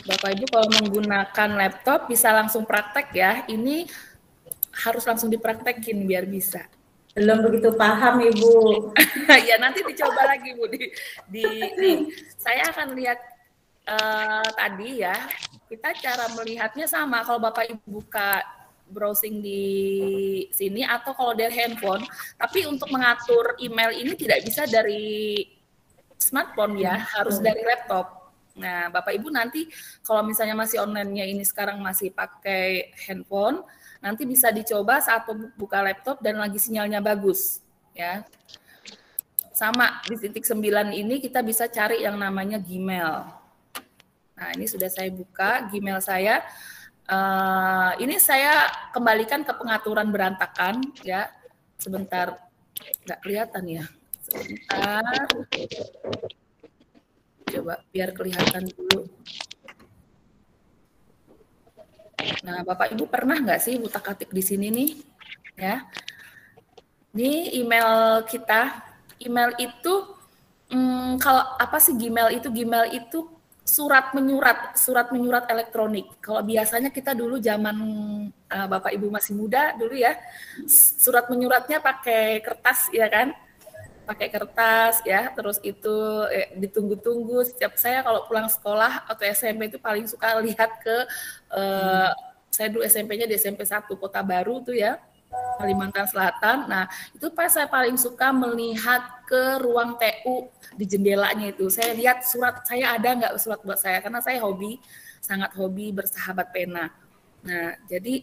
Bapak Ibu kalau menggunakan laptop bisa langsung praktek ya. Ini harus langsung dipraktekin biar bisa. Belum begitu paham Ibu. Ya nanti dicoba lagi Bu nih. Saya akan lihat tadi ya. Kita cara melihatnya sama kalau Bapak Ibu buka browsing di sini atau kalau dari handphone. Tapi untuk mengatur email ini tidak bisa dari smartphone ya, harus dari laptop. Nah, Bapak Ibu nanti kalau misalnya masih online-nya ini sekarang masih pakai handphone, nanti bisa dicoba saat buka laptop dan lagi sinyalnya bagus, ya. Sama di titik 9 ini kita bisa cari yang namanya Gmail. Nah, ini sudah saya buka Gmail saya. Ini saya kembalikan ke pengaturan berantakan, ya. Sebentar, nggak kelihatan ya. Sebentar. Coba biar kelihatan dulu. Nah, Bapak Ibu pernah nggak sih utak-atik di sini nih? Ya, ini email kita. Email itu kalau apa sih Gmail itu? Gmail itu surat menyurat elektronik. Kalau biasanya kita dulu zaman Bapak Ibu masih muda dulu ya, surat menyuratnya pakai kertas ya kan? Pakai kertas ya, terus itu ditunggu-tunggu. Setiap saya kalau pulang sekolah atau SMP itu paling suka lihat ke saya dulu SMP-nya di SMP 1 Kota Baru tuh ya, Kalimantan Selatan. Nah, itu pas saya paling suka melihat ke ruang TU di jendelanya itu. Saya lihat surat saya ada nggak surat buat saya, karena saya sangat hobi bersahabat pena. Nah, jadi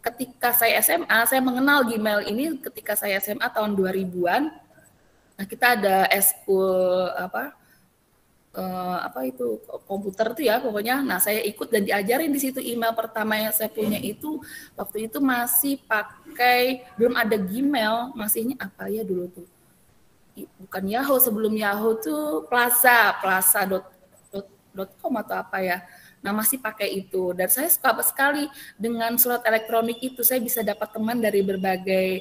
ketika saya SMA, saya mengenal Gmail ini ketika saya SMA tahun 2000-an. Nah, kita ada eskul apa itu komputer tuh ya pokoknya. Nah, saya ikut dan diajarin di situ. Email pertama yang saya punya itu waktu itu masih pakai, belum ada Gmail, masihnya apa ya dulu tuh, bukan Yahoo, sebelum Yahoo tuh plaza.com atau apa ya. Nah, masih pakai itu. Dan saya suka sekali dengan surat elektronik itu. Saya bisa dapat teman dari berbagai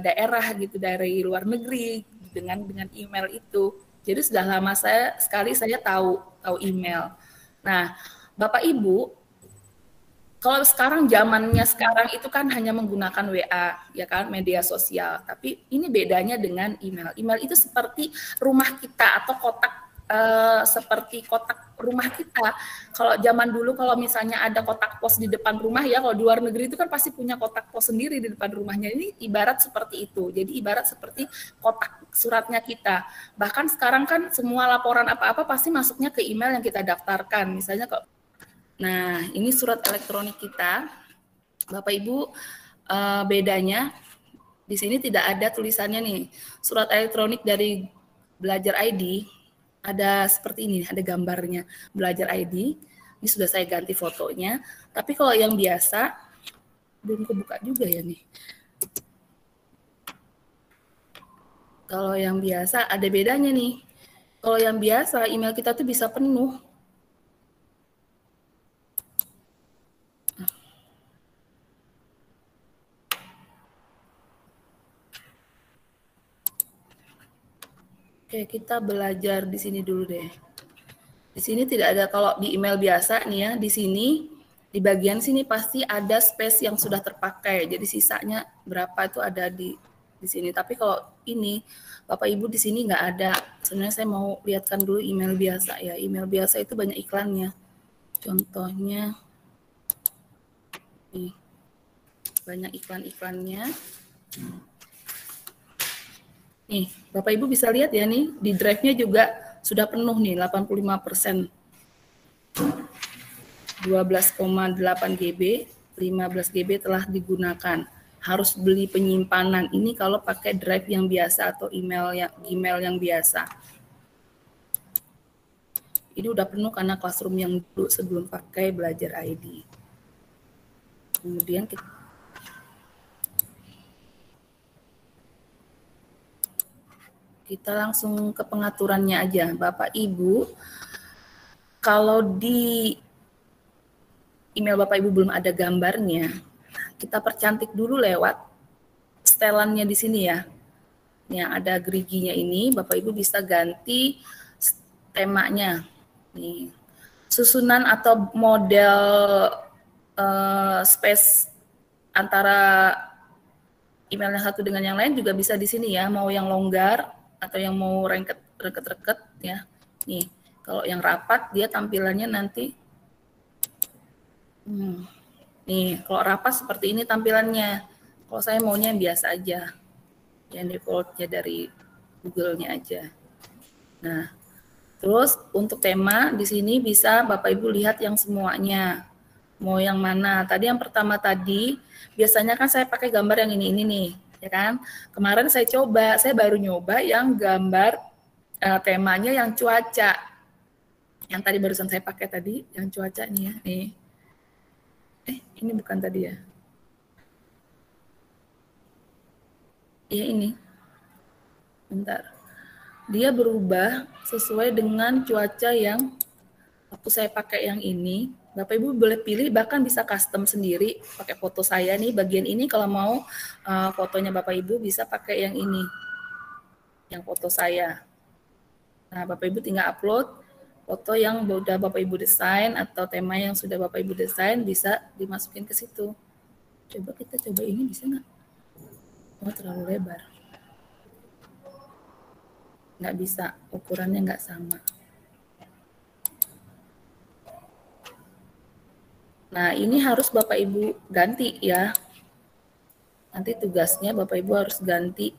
daerah gitu, dari luar negeri dengan email itu. Jadi sudah lama saya tahu email. Nah, Bapak Ibu, kalau zamannya sekarang itu kan hanya menggunakan WA, ya kan, media sosial. Tapi ini bedanya dengan email. Email itu seperti rumah kita atau seperti kotak rumah kita. Kalau zaman dulu kalau misalnya ada kotak pos di depan rumah ya, kalau di luar negeri itu kan pasti punya kotak pos sendiri di depan rumahnya. Ini ibarat seperti itu. Jadi ibarat seperti kotak suratnya kita. Bahkan sekarang kan semua laporan apa-apa pasti masuknya ke email yang kita daftarkan. Misalnya nah, ini surat elektronik kita. Bapak Ibu, bedanya di sini tidak ada tulisannya nih. Surat elektronik dari Belajar ID ada seperti ini, ada gambarnya Belajar ID. Ini sudah saya ganti fotonya. Tapi kalau yang biasa, belum kebuka juga ya nih. Kalau yang biasa ada bedanya nih. Kalau yang biasa email kita tuh bisa penuh. Oke, kita belajar di sini dulu deh. Di sini tidak ada, kalau di email biasa nih ya, di sini di bagian sini pasti ada space yang sudah terpakai. Jadi sisanya berapa itu ada di sini. Tapi kalau ini Bapak Ibu di sini nggak ada. Sebenarnya saya mau lihatkan dulu email biasa ya. Email biasa itu banyak iklannya. Contohnya nih, banyak iklan-iklannya. Nih, Bapak Ibu bisa lihat ya nih, di drive-nya juga sudah penuh nih, 85%. 12,8 GB, 15 GB telah digunakan. Harus beli penyimpanan. Ini kalau pakai drive yang biasa atau Gmail yang biasa. Ini udah penuh karena Classroom yang dulu sebelum pakai Belajar ID. Kemudian kita langsung ke pengaturannya aja. Bapak Ibu, kalau di email Bapak Ibu belum ada gambarnya, kita percantik dulu lewat setelannya di sini ya. Yang ada geriginya ini, Bapak Ibu bisa ganti temanya. Nih, susunan atau model space antara email yang satu dengan yang lain juga bisa di sini ya, mau yang longgar atau yang mau reket-reket ya. Nih, kalau yang rapat dia tampilannya nanti nih, kalau rapat seperti ini tampilannya. Kalau saya maunya yang biasa aja, yang defaultnya dari Google-nya aja. Nah, terus untuk tema di sini bisa Bapak Ibu lihat yang semuanya. Mau yang mana? Tadi yang pertama tadi, biasanya kan saya pakai gambar yang ini nih, ya kan? Kemarin saya coba, saya baru nyoba yang gambar temanya yang cuaca. Yang tadi barusan saya pakai tadi, yang cuaca nih ya. Nih. Ini bukan tadi ya. Iya ini. Bentar. Dia berubah sesuai dengan cuaca yang waktu saya pakai yang ini. Bapak Ibu boleh pilih, bahkan bisa custom sendiri pakai foto saya nih, bagian ini kalau mau fotonya Bapak Ibu bisa pakai yang ini, yang foto saya. Nah, Bapak Ibu tinggal upload foto yang sudah Bapak Ibu desain atau tema yang sudah Bapak Ibu desain bisa dimasukin ke situ. Coba kita coba ini bisa nggak? Oh, terlalu lebar. Nggak bisa, ukurannya nggak sama. Nah, ini harus Bapak Ibu ganti ya. Nanti tugasnya Bapak Ibu harus ganti.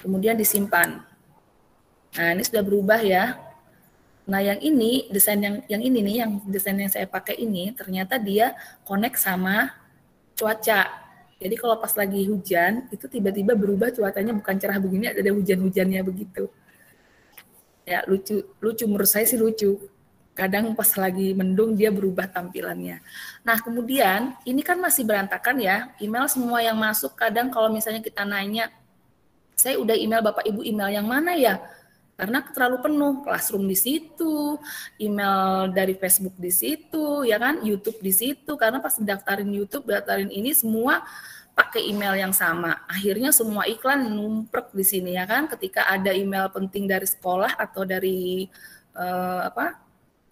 Kemudian disimpan. Nah, ini sudah berubah ya. Nah, yang ini, desain yang ini nih, yang desain yang saya pakai ini, ternyata dia connect sama cuaca. Jadi kalau pas lagi hujan, itu tiba-tiba berubah cuacanya bukan cerah begini, ada hujan-hujannya begitu. Ya, lucu menurut saya sih lucu. Kadang pas lagi mendung dia berubah tampilannya. Nah, kemudian ini kan masih berantakan ya. Email semua yang masuk kadang kalau misalnya kita nanya, saya udah email Bapak Ibu email yang mana ya? Karena terlalu penuh, Classroom di situ, email dari Facebook di situ, ya kan, YouTube di situ. Karena pas daftarin YouTube, daftarin ini semua pakai email yang sama. Akhirnya semua iklan numprek di sini ya kan. Ketika ada email penting dari sekolah atau dari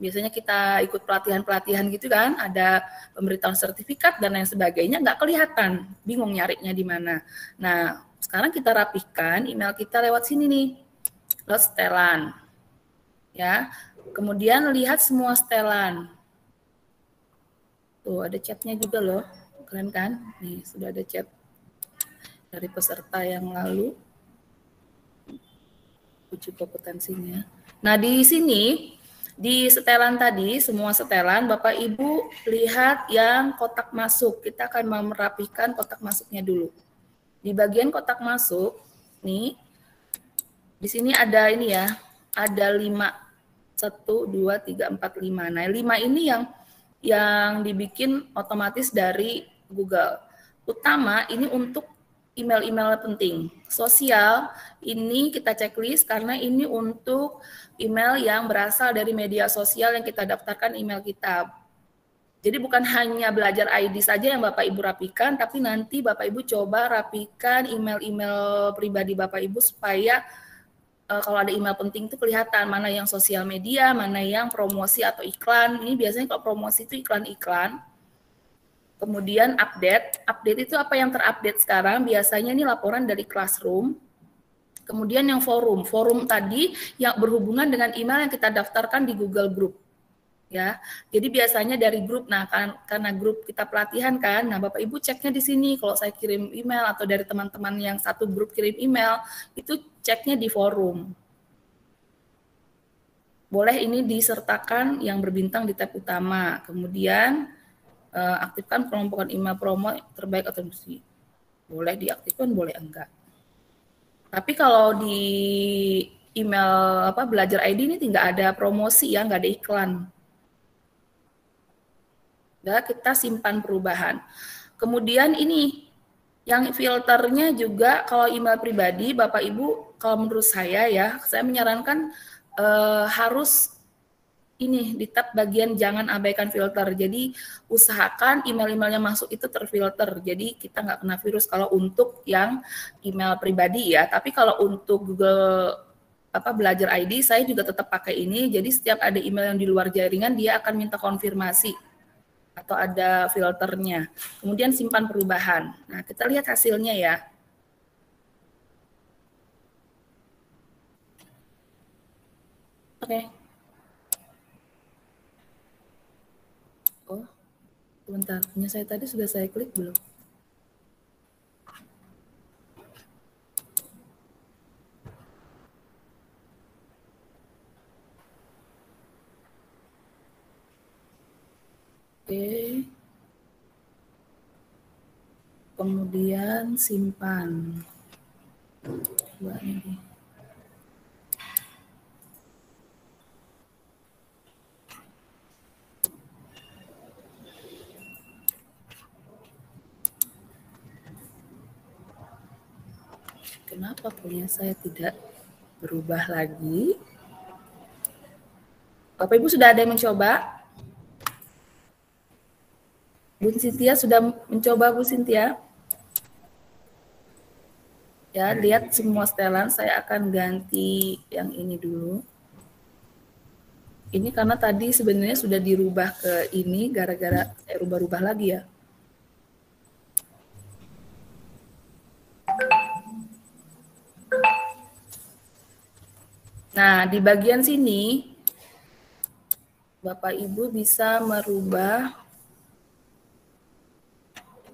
biasanya kita ikut pelatihan-pelatihan gitu kan, ada pemberitahuan sertifikat dan lain sebagainya, nggak kelihatan, bingung nyarinya di mana. Nah, sekarang kita rapihkan email kita lewat sini nih, lewat setelan. Ya, kemudian lihat semua setelan. Tuh, ada chatnya juga loh, keren kan? Nih, sudah ada chat dari peserta yang lalu. Uji kompetensinya. Nah, di sini, di setelan tadi, semua setelan, Bapak Ibu lihat yang kotak masuk. Kita akan merapikan kotak masuknya dulu. Di bagian kotak masuk, nih, di sini ada ini ya, ada 5. 1, 2, 3, 4, 5. Nah, 5 ini yang dibikin otomatis dari Google. Utama ini untuk email-email penting. Sosial ini kita checklist karena ini untuk email yang berasal dari media sosial yang kita daftarkan email kita. Jadi bukan hanya belajar ID saja yang Bapak Ibu rapikan, tapi nanti Bapak Ibu coba rapikan email-email pribadi Bapak Ibu supaya kalau ada email penting itu kelihatan mana yang sosial media, mana yang promosi atau iklan. Ini biasanya kalau promosi itu iklan-iklan. Kemudian update itu apa yang terupdate sekarang, biasanya ini laporan dari Classroom. Kemudian yang forum tadi yang berhubungan dengan email yang kita daftarkan di Google Group. Ya, jadi biasanya dari grup. Nah, karena grup kita pelatihan kan, nah Bapak Ibu ceknya di sini. Kalau saya kirim email atau dari teman-teman yang satu grup kirim email, itu ceknya di forum. Boleh ini disertakan yang berbintang di tab utama. Kemudian aktifkan kelompokan email promo terbaik atau mesti. Boleh diaktifkan, boleh enggak. Tapi kalau di email belajar ID ini tidak ada promosi ya, nggak ada iklan. Udah, kita simpan perubahan. Kemudian ini yang filternya juga kalau email pribadi, Bapak Ibu, kalau menurut saya ya, saya menyarankan harus ini di tab bagian jangan abaikan filter. Jadi usahakan email-emailnya masuk itu terfilter. Jadi kita nggak kena virus kalau untuk yang email pribadi ya. Tapi kalau untuk Google belajar ID, saya juga tetap pakai ini. Jadi setiap ada email yang di luar jaringan, dia akan minta konfirmasi atau ada filternya. Kemudian simpan perubahan. Nah, kita lihat hasilnya ya. Oke. Oh, sebentar. Punya saya tadi sudah saya klik belum? Oke. Kemudian simpan. Coba ini. Kenapa punya saya tidak berubah lagi? Bapak Ibu sudah ada yang mencoba? Bu Cynthia sudah mencoba, Bu Cynthia? Ya, lihat semua setelan, saya akan ganti yang ini dulu. Ini karena tadi sebenarnya sudah dirubah ke ini, gara-gara saya rubah-rubah lagi ya. Nah, di bagian sini, Bapak Ibu bisa merubah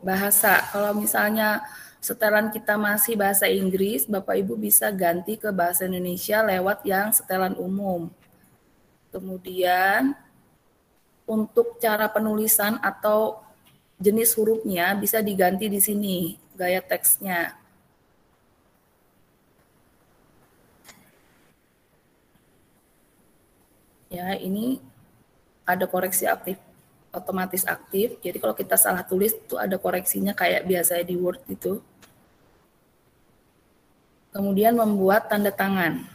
bahasa. Kalau misalnya setelan kita masih bahasa Inggris, Bapak Ibu bisa ganti ke bahasa Indonesia lewat yang setelan umum. Kemudian, untuk cara penulisan atau jenis hurufnya bisa diganti di sini, gaya teksnya. Ya, ini ada koreksi aktif, otomatis aktif. Jadi kalau kita salah tulis itu ada koreksinya kayak biasanya di Word itu. Kemudian membuat tanda tangan.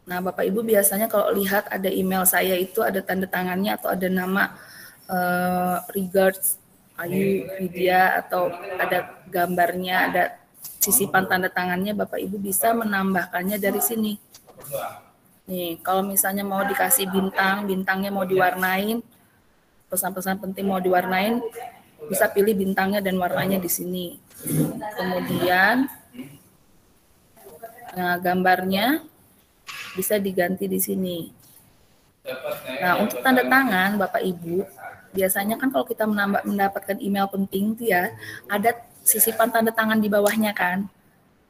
Nah, Bapak Ibu biasanya kalau lihat ada email saya itu ada tanda tangannya atau ada nama regards Ayu Widya atau ada gambarnya, ada sisipan tanda tangannya, Bapak Ibu bisa menambahkannya dari sini. Nih, kalau misalnya mau dikasih bintang, bintangnya mau diwarnain, pesan-pesan penting mau diwarnain, bisa pilih bintangnya dan warnanya di sini. Kemudian, nah, gambarnya bisa diganti di sini. Nah, untuk tanda tangan, Bapak Ibu, biasanya kan kalau kita mendapatkan email penting itu ya, ada sisipan tanda tangan di bawahnya kan.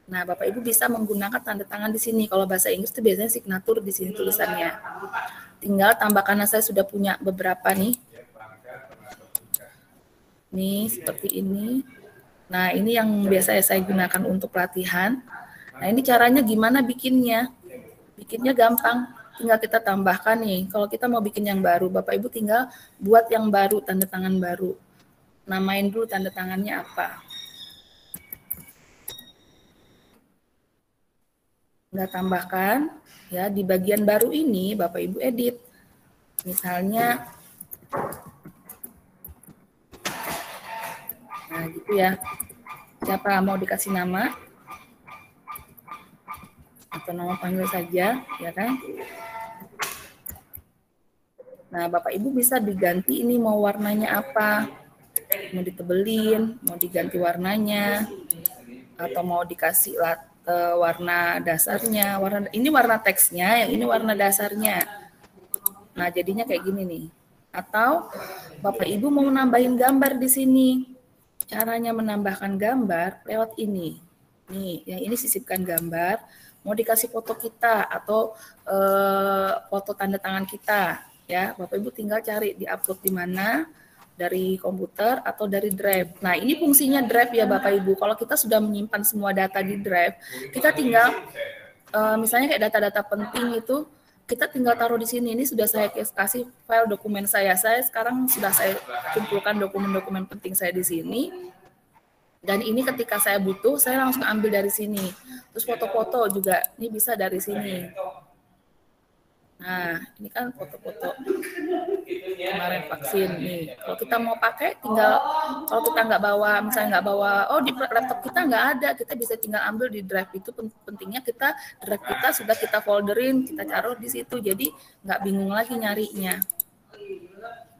Nah, Bapak Ibu bisa menggunakan tanda tangan di sini. Kalau bahasa Inggris itu biasanya signatur di sini tulisannya. Tinggal tambahkan, saya sudah punya beberapa nih. Nih, seperti ini. Nah, ini yang biasa saya gunakan untuk pelatihan. Nah, ini caranya gimana bikinnya? Bikinnya gampang. Tinggal kita tambahkan nih. Kalau kita mau bikin yang baru, Bapak Ibu tinggal buat yang baru, tanda tangan baru. Namain dulu tanda tangannya apa. Nggak tambahkan, ya di bagian baru ini Bapak Ibu edit. Misalnya, nah gitu ya. Siapa mau dikasih nama? Atau nama panggil saja, ya kan? Nah, Bapak Ibu bisa diganti ini mau warnanya apa. Mau ditebelin, mau diganti warnanya, atau mau dikasih warna dasarnya, ini warna teksnya, yang ini warna dasarnya. Nah, jadinya kayak gini nih. Atau Bapak Ibu mau nambahin gambar di sini. Caranya menambahkan gambar lewat ini. Nih, yang ini sisipkan gambar, mau dikasih foto kita atau foto tanda tangan kita, ya. Bapak Ibu tinggal cari di-upload di mana, dari komputer atau dari drive. Nah, ini fungsinya drive ya Bapak Ibu. Kalau kita sudah menyimpan semua data di drive, kita tinggal misalnya kayak data-data penting itu, kita tinggal taruh di sini. Ini sudah saya kasih file dokumen saya. Saya sekarang sudah saya kumpulkan dokumen-dokumen penting saya di sini. Dan ini ketika saya butuh, saya langsung ambil dari sini. Terus foto-foto juga, ini bisa dari sini. Nah, ini kan foto-foto kemarin vaksin nih. Kalau kita mau pakai, tinggal kalau kita nggak bawa, misalnya nggak bawa, oh di laptop kita nggak ada, kita bisa tinggal ambil di drive itu. Pentingnya kita drive kita sudah kita folderin, kita taruh di situ, jadi nggak bingung lagi nyarinya.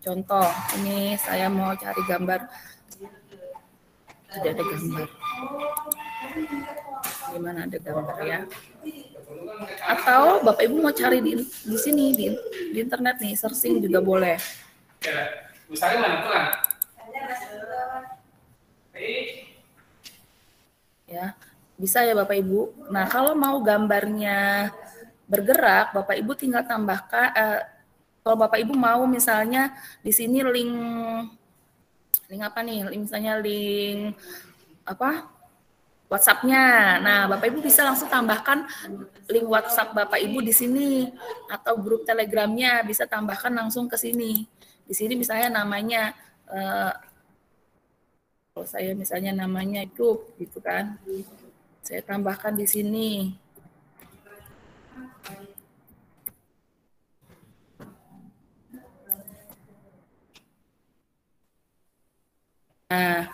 Contoh, ini saya mau cari gambar, tidak ada gambar. Gimana ada gambar ya? Atau Bapak Ibu mau cari di sini di internet nih, searching juga boleh. Ya, bisa ya Bapak Ibu. Nah, kalau mau gambarnya bergerak, Bapak Ibu tinggal tambahkan kalau Bapak Ibu mau misalnya di sini link apa nih? Misalnya link apa? WhatsApp-nya. Nah, Bapak Ibu bisa langsung tambahkan link WhatsApp Bapak Ibu di sini atau grup Telegramnya bisa tambahkan langsung ke sini. Di sini misalnya namanya kalau saya misalnya namanya grup gitu kan. Saya tambahkan di sini. Nah,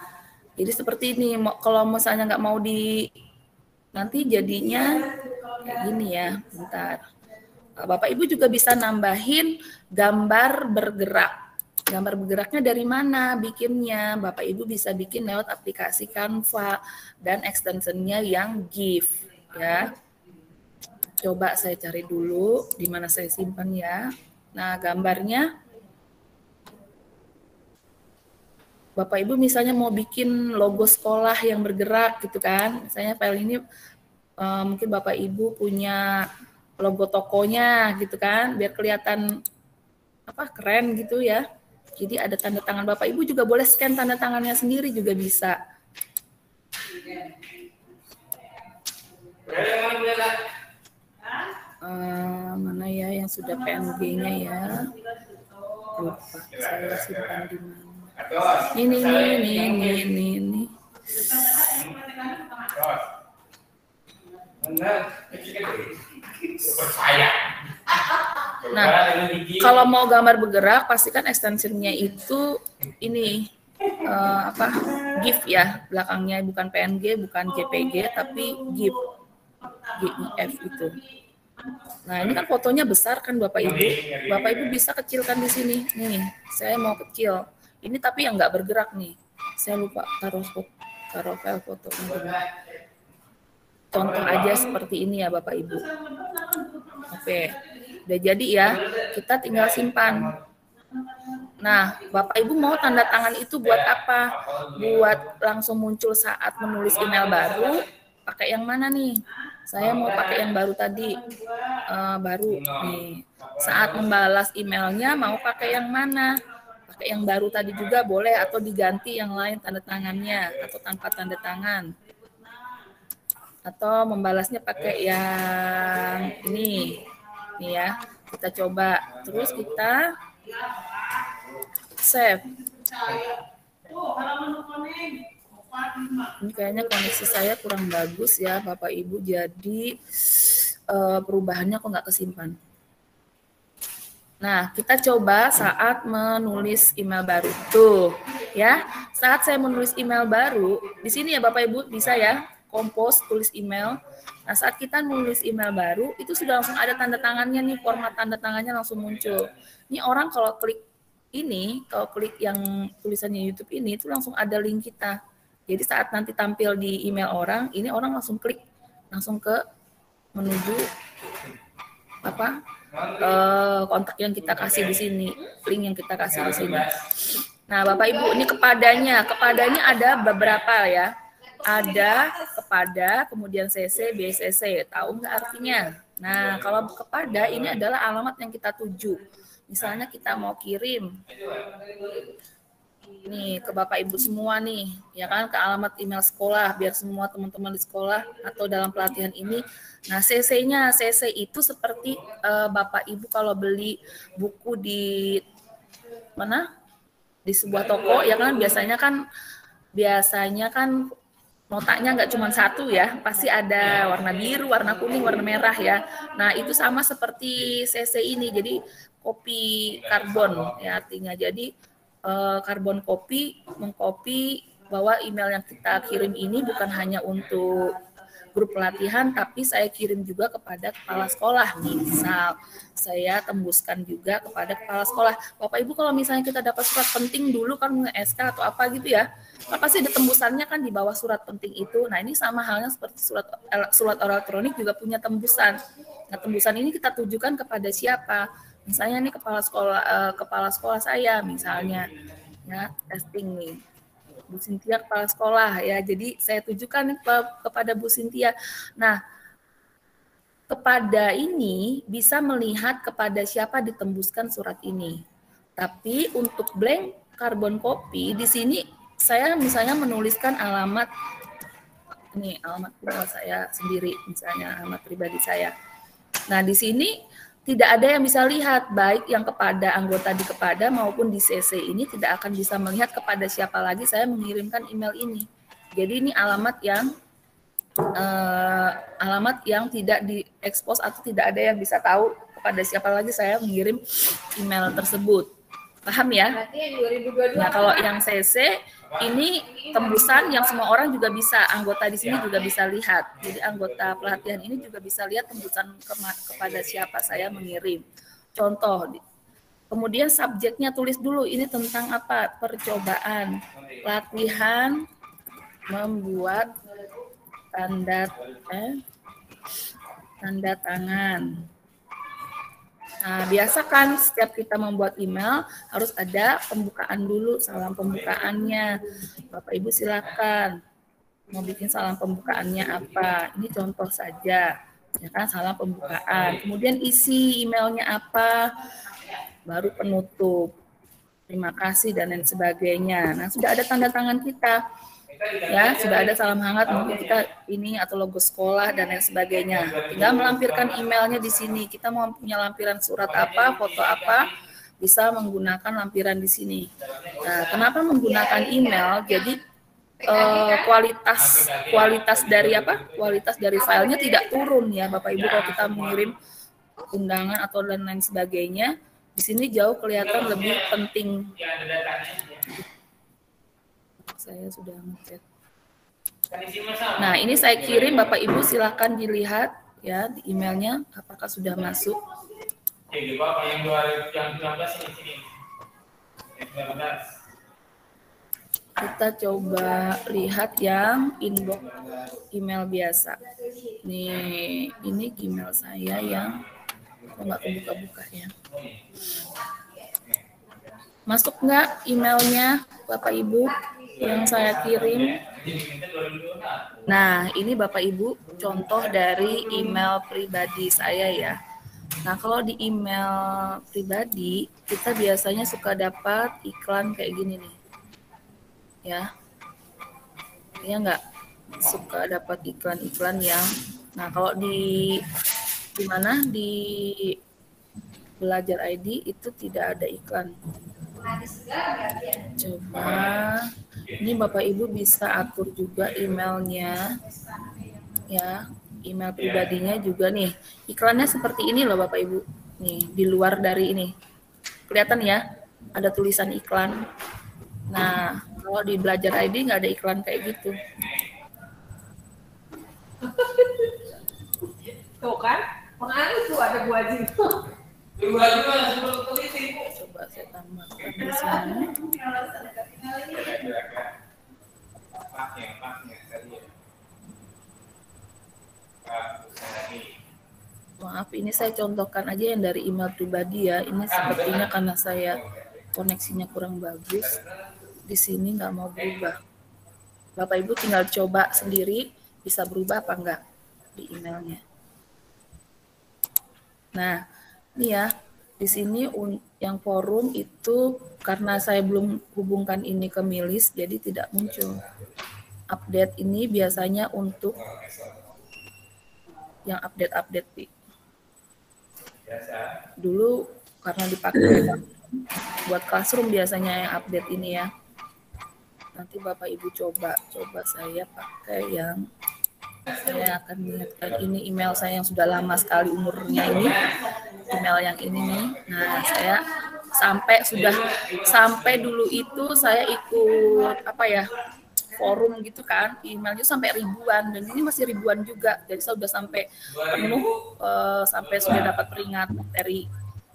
jadi seperti ini. Kalau misalnya nggak mau nanti jadinya kayak gini ya. Bentar. Bapak Ibu juga bisa nambahin gambar bergerak. Gambar bergeraknya dari mana bikinnya? Bapak Ibu bisa bikin lewat aplikasi Canva dan extensionnya yang GIF ya. Coba saya cari dulu di mana saya simpan ya. Nah, gambarnya Bapak Ibu misalnya mau bikin logo sekolah yang bergerak gitu kan. Misalnya file ini mungkin Bapak Ibu punya logo tokonya gitu kan, biar kelihatan apa keren gitu ya. Jadi ada tanda tangan Bapak Ibu juga boleh scan tanda tangannya sendiri juga bisa. Mana ya yang sudah PNG-nya ya? Lupa saya simpan di mana. Ini. Nah, kalau mau gambar bergerak, pastikan extensionnya itu ini GIF ya, belakangnya bukan PNG, bukan JPG, tapi GIF, GIF itu. Nah, ini kan fotonya besar kan Bapak Ibu. Bapak Ibu bisa kecilkan di sini. Nih, saya mau kecil. Ini tapi yang nggak bergerak nih. Saya lupa taruh file fotonya. Contoh aja seperti ini ya Bapak Ibu. Oke, udah jadi ya. Kita tinggal simpan. Nah, Bapak Ibu mau tanda tangan itu buat apa? Buat langsung muncul saat menulis email baru. Pakai yang mana nih? Saya mau pakai yang baru tadi. Baru nih. Saat membalas emailnya mau pakai yang mana? Pakai yang baru tadi juga boleh atau diganti yang lain tanda tangannya atau tanpa tanda tangan. Atau membalasnya pakai yang ini. Nih ya. Kita coba. Terus kita save. Ini kayaknya koneksi saya kurang bagus ya Bapak Ibu, jadi perubahannya kok nggak kesimpan. Nah, kita coba saat menulis email baru. Tuh, ya. Saat saya menulis email baru, di sini ya Bapak Ibu bisa ya, compose tulis email. Nah, saat kita menulis email baru, itu sudah langsung ada tanda tangannya nih, format tanda tangannya langsung muncul. Ini orang kalau klik ini, kalau klik yang tulisannya YouTube ini, itu langsung ada link kita. Jadi saat nanti tampil di email orang, ini orang langsung klik, langsung ke menuju kontak yang kita kasih di sini, link yang kita kasih di sini. Nah, Bapak Ibu, ini kepadanya ada beberapa ya. Ada kepada, kemudian CC, BCC. Tahu nggak artinya? Nah, kalau kepada ini adalah alamat yang kita tuju. Misalnya kita mau kirim nih ke Bapak Ibu semua nih, ya kan, ke alamat email sekolah biar semua teman-teman di sekolah atau dalam pelatihan ini. Nah, CC-nya, CC itu seperti Bapak Ibu kalau beli buku di mana? Di sebuah toko, ya kan, biasanya kan notanya nggak cuma satu ya, pasti ada warna biru, warna kuning, warna merah ya. Nah itu sama seperti CC ini, jadi kopi karbon ya artinya. Jadi karbon kopi mengkopi bahwa email yang kita kirim ini bukan hanya untuk grup pelatihan, tapi saya kirim juga kepada kepala sekolah. Misal, saya tembuskan juga kepada kepala sekolah. Bapak Ibu kalau misalnya kita dapat surat penting dulu kan SK atau apa gitu ya, pasti ada tembusannya kan di bawah surat penting itu. Nah ini sama halnya seperti surat elektronik juga punya tembusan. Nah tembusan ini kita tujukan kepada siapa? Misalnya nih kepala sekolah saya misalnya, ya testing nih. Bu Sintia kepala sekolah ya. Jadi saya tujukan kepada Bu Sintia. Nah, kepada ini bisa melihat kepada siapa ditembuskan surat ini. Tapi untuk blank karbon copy di sini saya misalnya menuliskan alamat ini alamat saya sendiri misalnya alamat pribadi saya. Nah, di sini tidak ada yang bisa lihat, baik yang kepada anggota di kepada maupun di CC ini tidak akan bisa melihat kepada siapa lagi saya mengirimkan email ini. Jadi ini alamat yang tidak diekspos atau tidak ada yang bisa tahu kepada siapa lagi saya mengirim email tersebut. Paham ya? Nah, kalau yang CC ini tembusan yang semua orang juga bisa, anggota di sini juga bisa lihat. Jadi anggota pelatihan ini juga bisa lihat tembusan kepada siapa saya mengirim. Contoh, kemudian subjeknya tulis dulu, ini tentang apa? Percobaan, latihan membuat tanda tangan. Nah, biasa kan setiap kita membuat email harus ada pembukaan dulu, salam pembukaannya. Bapak Ibu silakan mau bikin salam pembukaannya apa. Ini contoh saja, ya kan salam pembukaan. Kemudian isi emailnya apa, baru penutup. Terima kasih dan lain sebagainya. Nah, sudah ada tanda tangan kita. Ya, sudah ada salam hangat mungkin kita ini atau logo sekolah dan lain sebagainya. Tinggal melampirkan emailnya di sini. Kita mau punya lampiran surat apa, foto apa, bisa menggunakan lampiran di sini. Nah, kenapa menggunakan email? Jadi kualitas dari filenya tidak turun ya, Bapak Ibu kalau kita mengirim undangan atau dan lain sebagainya. Di sini jauh kelihatan lebih penting. Saya sudah ngechat. Nah, ini saya kirim, Bapak Ibu silakan dilihat ya di emailnya apakah sudah masuk. Kita coba lihat yang inbox email biasa. Nih, ini email saya yang nggak kebuka-buka ya. Masuk nggak emailnya, Bapak Ibu? Yang saya kirim. Nah, ini Bapak Ibu contoh dari email pribadi saya ya. Nah, kalau di email pribadi kita biasanya suka dapat iklan kayak gini nih. Ya. Ya enggak? Suka dapat iklan-iklan yang kalau di mana di Belajar ID itu tidak ada iklan. Coba ini Bapak Ibu bisa atur juga emailnya ya, email pribadinya juga nih. Iklannya seperti ini loh Bapak Ibu. Nih, di luar dari ini. Kelihatan ya? Ada tulisan iklan. Nah, kalau di Belajar ID nggak ada iklan kayak gitu. Tuh kan? Pengaruh tuh ada buah jiwa. Coba saya tambahkan di sini. Maaf, ini saya contohkan aja yang dari email pribadi ya. Ini sepertinya karena saya koneksinya kurang bagus. Di sini nggak mau berubah. Bapak Ibu tinggal coba sendiri bisa berubah apa enggak di emailnya. Nah, ini ya, di sini yang forum itu karena saya belum hubungkan ini ke milis, jadi tidak muncul. Update ini biasanya untuk yang update. Dulu karena dipakai buat classroom biasanya yang update ini ya. Nanti Bapak Ibu coba saya pakai yang saya akan lihatkan. Ini email saya yang sudah lama sekali umurnya ini. Email yang ini nih. Nah, saya sampai dulu itu saya ikut forum gitu kan, emailnya sampai ribuan, dan ini masih ribuan juga. Jadi saya sudah sampai penuh, sampai sudah dapat peringatan materi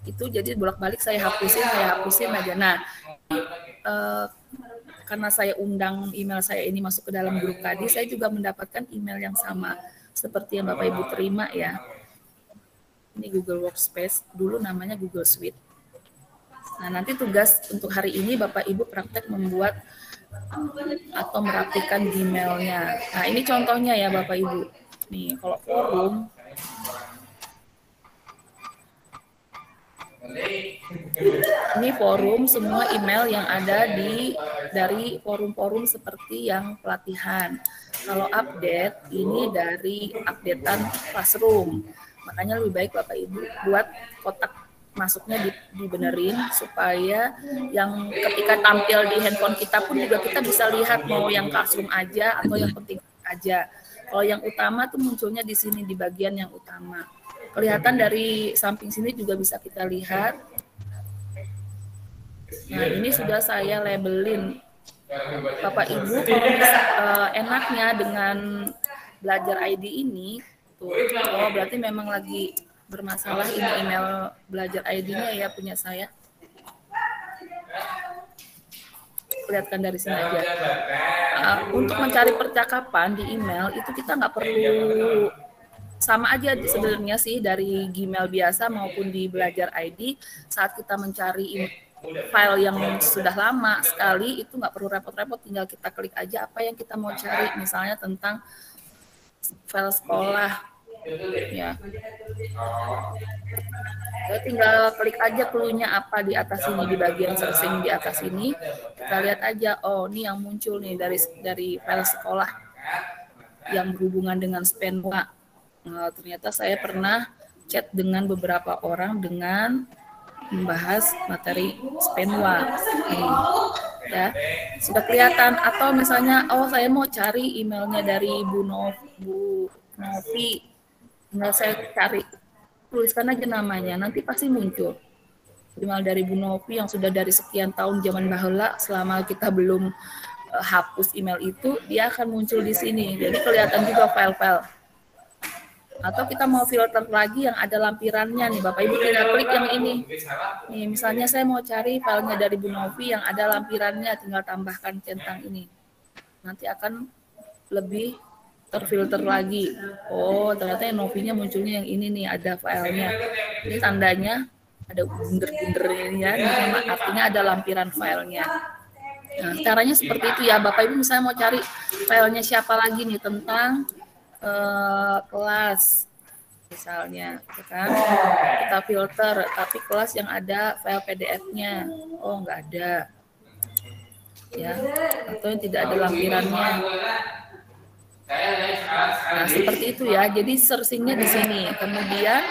itu, jadi bolak-balik saya hapusin aja. Nah, karena saya undang email saya ini masuk ke dalam grup tadi, saya juga mendapatkan email yang sama seperti yang Bapak Ibu terima ya. Ini Google Workspace, dulu namanya Google Suite. Nah, nanti tugas untuk hari ini Bapak Ibu praktek membuat atau merapikan Gmail-nya. Nah, ini contohnya ya Bapak Ibu. Nih, kalau forum, ini forum, semua email yang ada dari forum-forum seperti yang pelatihan. Kalau update, ini dari updatean Classroom. Makanya lebih baik Bapak Ibu buat kotak masuknya dibenerin supaya yang ketika tampil di handphone kita pun juga kita bisa lihat mau yang Classroom aja atau yang penting aja. Kalau yang utama tuh munculnya di sini di bagian yang utama. Kelihatan dari samping sini juga bisa kita lihat. Nah, ini sudah saya labelin. Bapak Ibu kalau enaknya dengan belajar ID ini tuh, berarti memang lagi bermasalah ini email belajar ID-nya ya punya saya. Lihatkan dari sini aja. Untuk mencari percakapan di email itu kita nggak perlu, sama aja sebenarnya sih dari Gmail biasa maupun di belajar ID. Saat kita mencari file yang sudah lama sekali itu nggak perlu repot-repot, tinggal kita klik aja apa yang kita mau cari, misalnya tentang file sekolah. Ya, saya tinggal klik aja clue-nya apa di atas ini, di bagian searching di atas ini kita lihat aja, oh ini yang muncul nih dari file sekolah yang berhubungan dengan Spenwa. Nah, ternyata saya pernah chat dengan beberapa orang dengan membahas materi Spenwa. Ya, sudah kelihatan. Atau misalnya, oh saya mau cari emailnya dari Bu Novi. Tinggal saya cari, tuliskan aja namanya, nanti pasti muncul. Email dari Bu Novi yang sudah dari sekian tahun zaman baheula, selama kita belum hapus email itu, dia akan muncul di sini. Jadi kelihatan juga file-file. Atau kita mau filter lagi yang ada lampirannya nih, Bapak Ibu tinggal klik yang ini. Nih, misalnya saya mau cari filenya dari Bu Novi yang ada lampirannya, tinggal tambahkan centang ini. Nanti akan lebih terfilter lagi. Oh, ternyata yang Novinya munculnya yang ini nih, ada filenya. Ini tandanya ada bunder-bundernya, artinya ada lampiran filenya. Nah, caranya seperti itu ya, Bapak Ibu misalnya mau cari filenya siapa lagi nih tentang kelas misalnya, kan? Kita filter, tapi kelas yang ada file PDF-nya, oh nggak ada, ya, atau yang tidak ada lampirannya. Nah, seperti itu ya. Jadi searching-nya di sini. Kemudian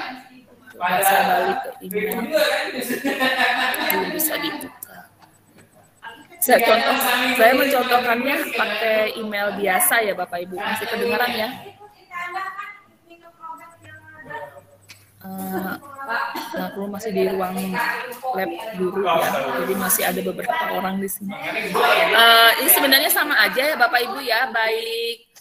saya balik ke email. Belum bisa dibuka. Saya mencontohkannya pakai email biasa ya Bapak Ibu. Masih kedengaran ya? Nah, perlu masih di ruang lab guru ya. Jadi masih ada beberapa orang di sini. Ini sebenarnya sama aja ya Bapak Ibu ya, baik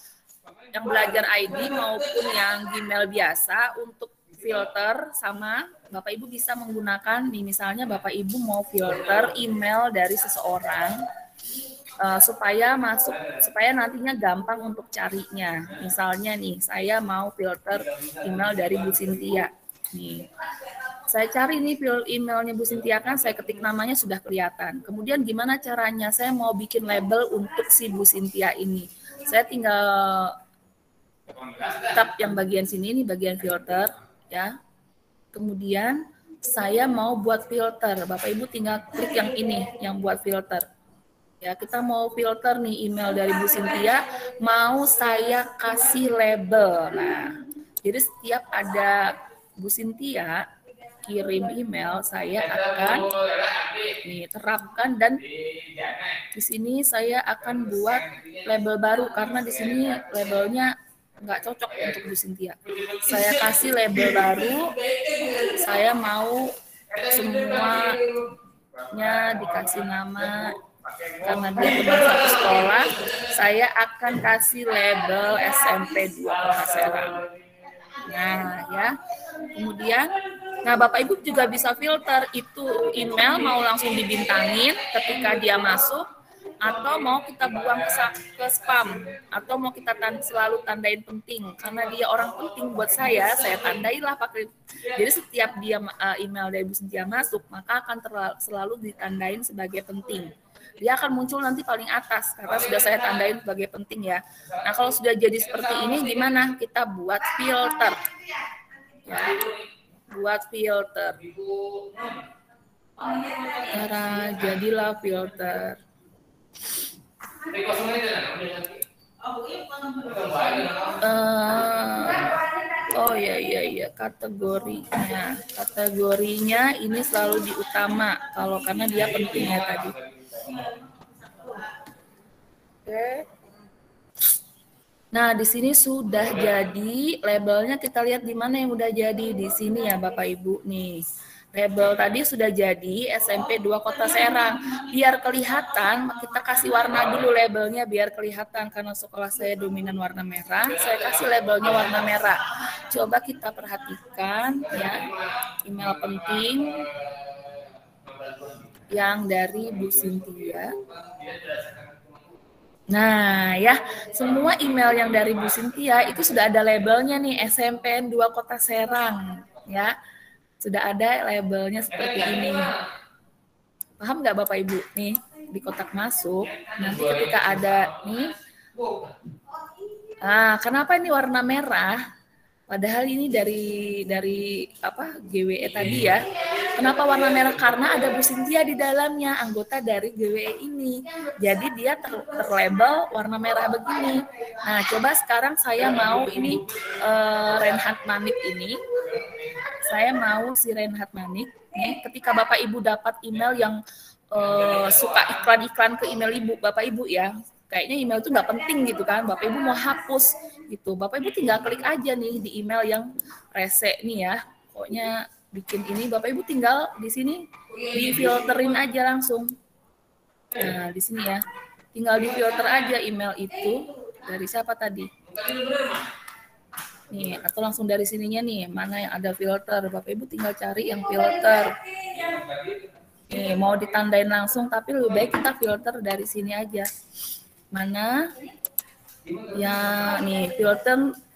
yang belajar ID maupun yang Gmail biasa. Untuk filter sama Bapak Ibu bisa menggunakan nih, misalnya Bapak Ibu mau filter email dari seseorang supaya nantinya gampang untuk carinya. Misalnya nih, saya mau filter email dari Bu Cynthia. Nih, saya cari nih emailnya Bu Cynthia, kan saya ketik namanya sudah kelihatan. Kemudian gimana caranya? Saya mau bikin label untuk si Bu Cynthia ini. Saya tinggal tab yang bagian sini, ini bagian filter ya. Kemudian saya mau buat filter. Bapak Ibu tinggal klik yang ini, yang buat filter. Ya, kita mau filter nih email dari Bu Cynthia, mau saya kasih label. Nah, jadi setiap ada Bu Cynthia, kirim email, saya akan terapkan, dan di sini saya akan buat label baru karena di sini labelnya nggak cocok untuk Bu Cynthia. Saya kasih label baru, saya mau semuanya dikasih nama karena dia teman satu sekolah. Saya akan kasih label SMP 2 Kota Serang. Nah ya, kemudian Bapak Ibu juga bisa filter itu email mau langsung dibintangin ketika dia masuk, atau mau kita buang ke spam, atau mau kita selalu tandain penting karena dia orang penting buat saya tandailah pakai. Jadi setiap dia email dari Bu Cynthia masuk, maka akan selalu ditandain sebagai penting. Dia akan muncul nanti paling atas karena sudah saya tandain sebagai penting ya. Nah kalau sudah jadi seperti ini gimana? Kita buat filter. Ya, buat filter. Jadilah filter. Oh ya, kategorinya ini selalu diutama kalau karena dia penting ya tadi. Oke. Nah, di sini sudah jadi labelnya, kita lihat di mana yang udah jadi di sini ya Bapak Ibu nih. Label tadi sudah jadi SMP 2 Kota Serang. Biar kelihatan, kita kasih warna dulu labelnya biar kelihatan karena sekolah saya dominan warna merah, saya kasih labelnya warna merah. Coba kita perhatikan ya, email penting yang dari Bu Cynthia. Nah ya, semua email yang dari Bu Cynthia itu sudah ada labelnya nih, SMPN 2 Kota Serang ya. Sudah ada labelnya seperti ini. Paham nggak Bapak Ibu? Nih, di kotak masuk, nanti ketika ada nih, kenapa ini warna merah? Padahal ini dari GWE tadi ya. Kenapa warna merah? Karena ada Bu Cynthia di dalamnya, anggota dari GWE ini. Jadi dia terlabel warna merah begini. Nah, coba sekarang saya mau ini Reinhard Manik ini. Saya mau si Reinhard Manik nih, ketika Bapak Ibu dapat email yang suka iklan-iklan ke email Ibu, Bapak Ibu ya, kayaknya email itu nggak penting gitu kan, Bapak Ibu mau hapus gitu, Bapak Ibu tinggal klik aja nih di email yang rese nih ya, pokoknya bikin ini, Bapak Ibu tinggal di sini difilterin aja langsung. Nah di sini ya, tinggal difilter aja email itu dari siapa tadi. Nih, atau langsung dari sininya nih, mana yang ada filter. Bapak Ibu tinggal cari yang filter. Nih, mau ditandain langsung, tapi lebih baik kita filter dari sini aja. Mana? Ya, nih,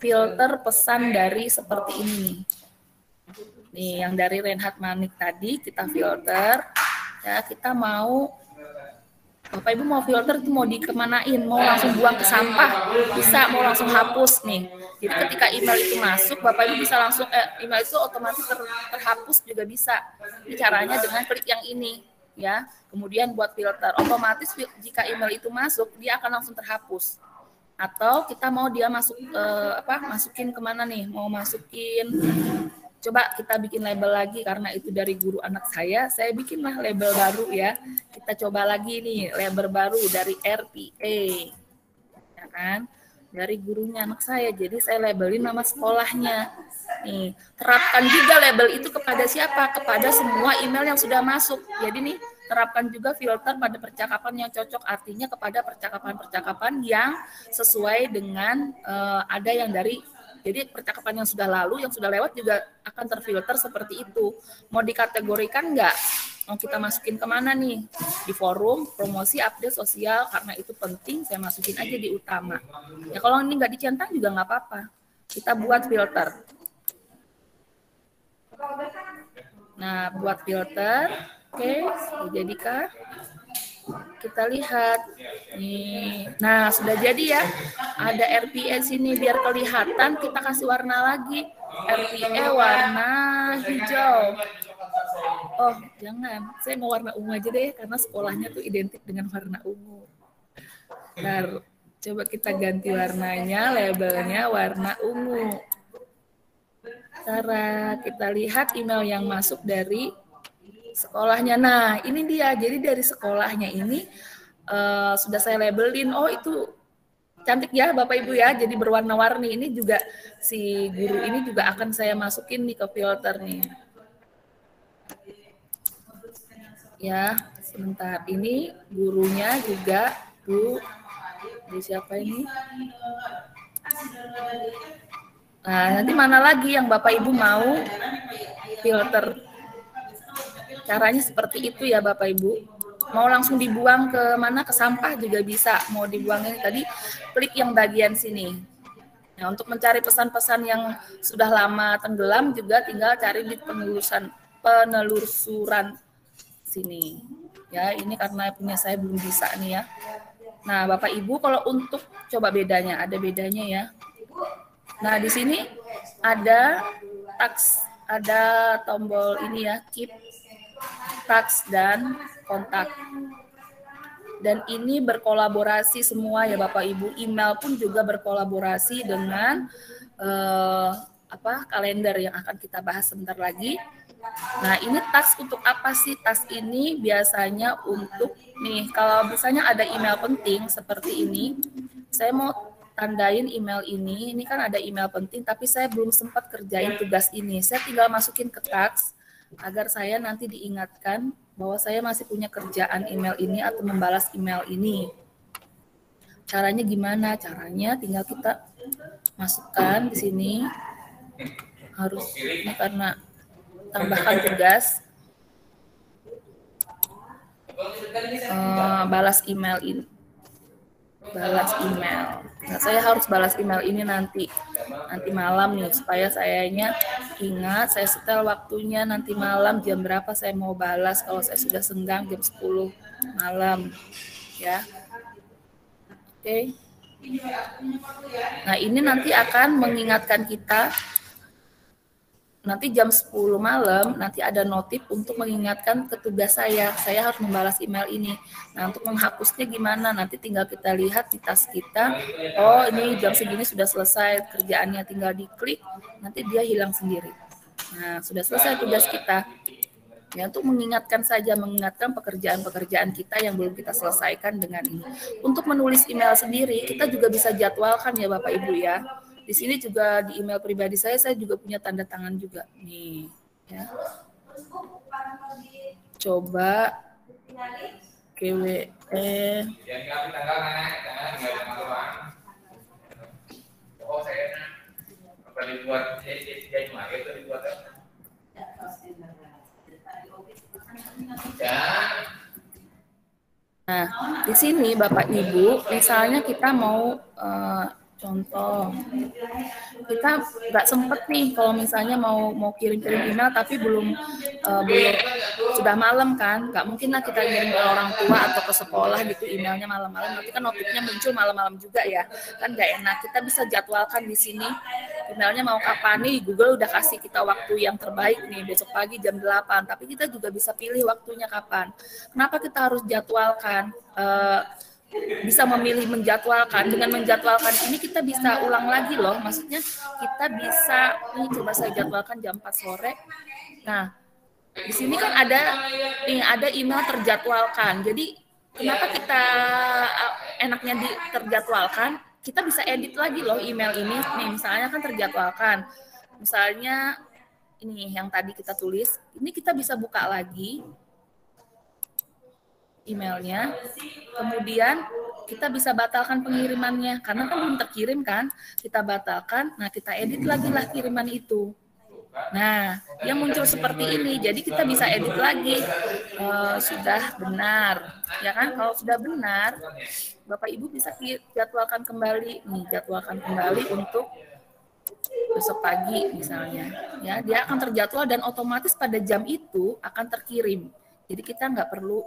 filter pesan dari seperti ini. Nih, yang dari Reinhard Manik tadi, kita filter. Ya, kita mau... Bapak Ibu mau filter itu mau dikemanain, mau langsung buang ke sampah, bisa, mau langsung hapus nih. Jadi ketika email itu masuk, Bapak Ibu bisa langsung, email itu otomatis terhapus juga bisa. Ini caranya dengan klik yang ini, ya. Kemudian buat filter, otomatis jika email itu masuk, dia akan langsung terhapus. Atau kita mau dia masukin kemana nih, mau masukin... Coba kita bikin label lagi karena itu dari guru anak saya bikinlah label baru ya. Kita coba lagi nih label baru dari RPA, ya kan? Dari gurunya anak saya. Jadi saya labelin nama sekolahnya. Nih, terapkan juga label itu kepada siapa? Kepada semua email yang sudah masuk. Jadi nih terapkan juga filter pada percakapan yang cocok, artinya kepada percakapan-percakapan yang sesuai dengan ada yang dari. Jadi percakapan yang sudah lalu, yang sudah lewat juga akan terfilter seperti itu. Mau dikategorikan nggak? Mau kita masukin kemana nih? Di forum, promosi, update sosial, karena itu penting, saya masukin aja di utama. Ya kalau ini nggak dicentang juga nggak apa-apa. Kita buat filter. Nah, buat filter. Oke, jadikah? Kita lihat nih. Nah, sudah jadi ya. Ada RPA sini biar kelihatan, kita kasih warna lagi. RPA warna hijau. Oh, jangan. Saya mau warna ungu aja deh karena sekolahnya tuh identik dengan warna ungu. Ntar coba kita ganti warnanya, labelnya warna ungu. Sarah, kita lihat email yang masuk dari sekolahnya. Nah, ini dia. Jadi dari sekolahnya ini sudah saya labelin. Oh, itu cantik ya Bapak Ibu ya. Jadi berwarna-warni. Ini juga si guru ini juga akan saya masukin nih ke filter nih. Ya, sebentar. Ini gurunya juga Bu siapa ini? Nah, nanti mana lagi yang Bapak Ibu mau filter? Caranya seperti itu ya Bapak Ibu. Mau langsung dibuang ke mana? Ke sampah juga bisa. Mau dibuang ini tadi, klik yang bagian sini. Nah, untuk mencari pesan-pesan yang sudah lama tenggelam juga tinggal cari di penelusuran sini. Ya, ini karena punya saya belum bisa nih ya. Nah, Bapak Ibu kalau untuk coba bedanya, ada bedanya ya. Nah, di sini ada tags, ada tombol ini ya, keep, tags dan kontak. Dan ini berkolaborasi semua ya Bapak Ibu. Email pun juga berkolaborasi dengan kalender yang akan kita bahas sebentar lagi. Nah, ini task untuk apa sih? Task ini biasanya untuk nih, kalau misalnya ada email penting seperti ini, saya mau tandain email ini kan ada email penting, tapi saya belum sempat kerjain tugas ini. Saya tinggal masukin ke task agar saya nanti diingatkan bahwa saya masih punya kerjaan email ini atau membalas email ini. Caranya gimana? Caranya tinggal kita masukkan di sini. Harus ini karena tambahkan tugas balas email ini, balas email. Nah, saya harus balas email ini nanti malam nih supaya sayanya ingat, saya setel waktunya nanti malam jam berapa saya mau balas. Kalau saya sudah senggang jam 10 malam ya. Oke. Nah, ini nanti akan mengingatkan kita nanti jam 10 malam nanti ada notif untuk mengingatkan ke tugas saya harus membalas email ini. Nah, untuk menghapusnya gimana? Nanti tinggal kita lihat di tas kita, oh ini jam segini sudah selesai kerjaannya, tinggal diklik, nanti dia hilang sendiri. Nah, sudah selesai tugas kita. Ya, untuk mengingatkan saja, mengingatkan pekerjaan-pekerjaan kita yang belum kita selesaikan dengan ini. Untuk menulis email sendiri, kita juga bisa jadwalkan ya Bapak Ibu ya. Di sini juga di email pribadi saya juga punya tanda tangan juga nih ya. Coba KWE Nah, di sini Bapak Ibu, misalnya kita mau contoh, kita nggak sempet nih kalau misalnya mau kirim-kirim email tapi belum sudah malam kan, nggak mungkin lah kita kirim ke orang tua atau ke sekolah gitu emailnya malam-malam, nanti kan notifnya muncul malam-malam juga ya, kan nggak enak. Kita bisa jadwalkan di sini emailnya mau kapan nih, Google udah kasih kita waktu yang terbaik nih, besok pagi jam 8, tapi kita juga bisa pilih waktunya kapan. Kenapa kita harus jadwalkan? Bisa memilih menjadwalkan. Dengan menjadwalkan ini kita bisa ulang lagi loh, maksudnya kita bisa nih, coba saya jadwalkan jam 4 sore. Nah, di sini kan ada email terjadwalkan. Jadi kenapa kita enaknya terjadwalkan? Kita bisa edit lagi loh email ini. Nih, misalnya kan terjadwalkan. Misalnya ini yang tadi kita tulis, ini kita bisa buka lagi emailnya, kemudian kita bisa batalkan pengirimannya karena kan belum terkirim kan, kita batalkan. Nah, kita edit lagi lah kiriman itu. Nah, yang muncul seperti ini, jadi kita bisa edit lagi, sudah benar ya kan. Kalau sudah benar, Bapak Ibu bisa jadwalkan kembali nih, jadwalkan kembali untuk besok pagi misalnya ya, dia akan terjadwal dan otomatis pada jam itu akan terkirim. Jadi kita nggak perlu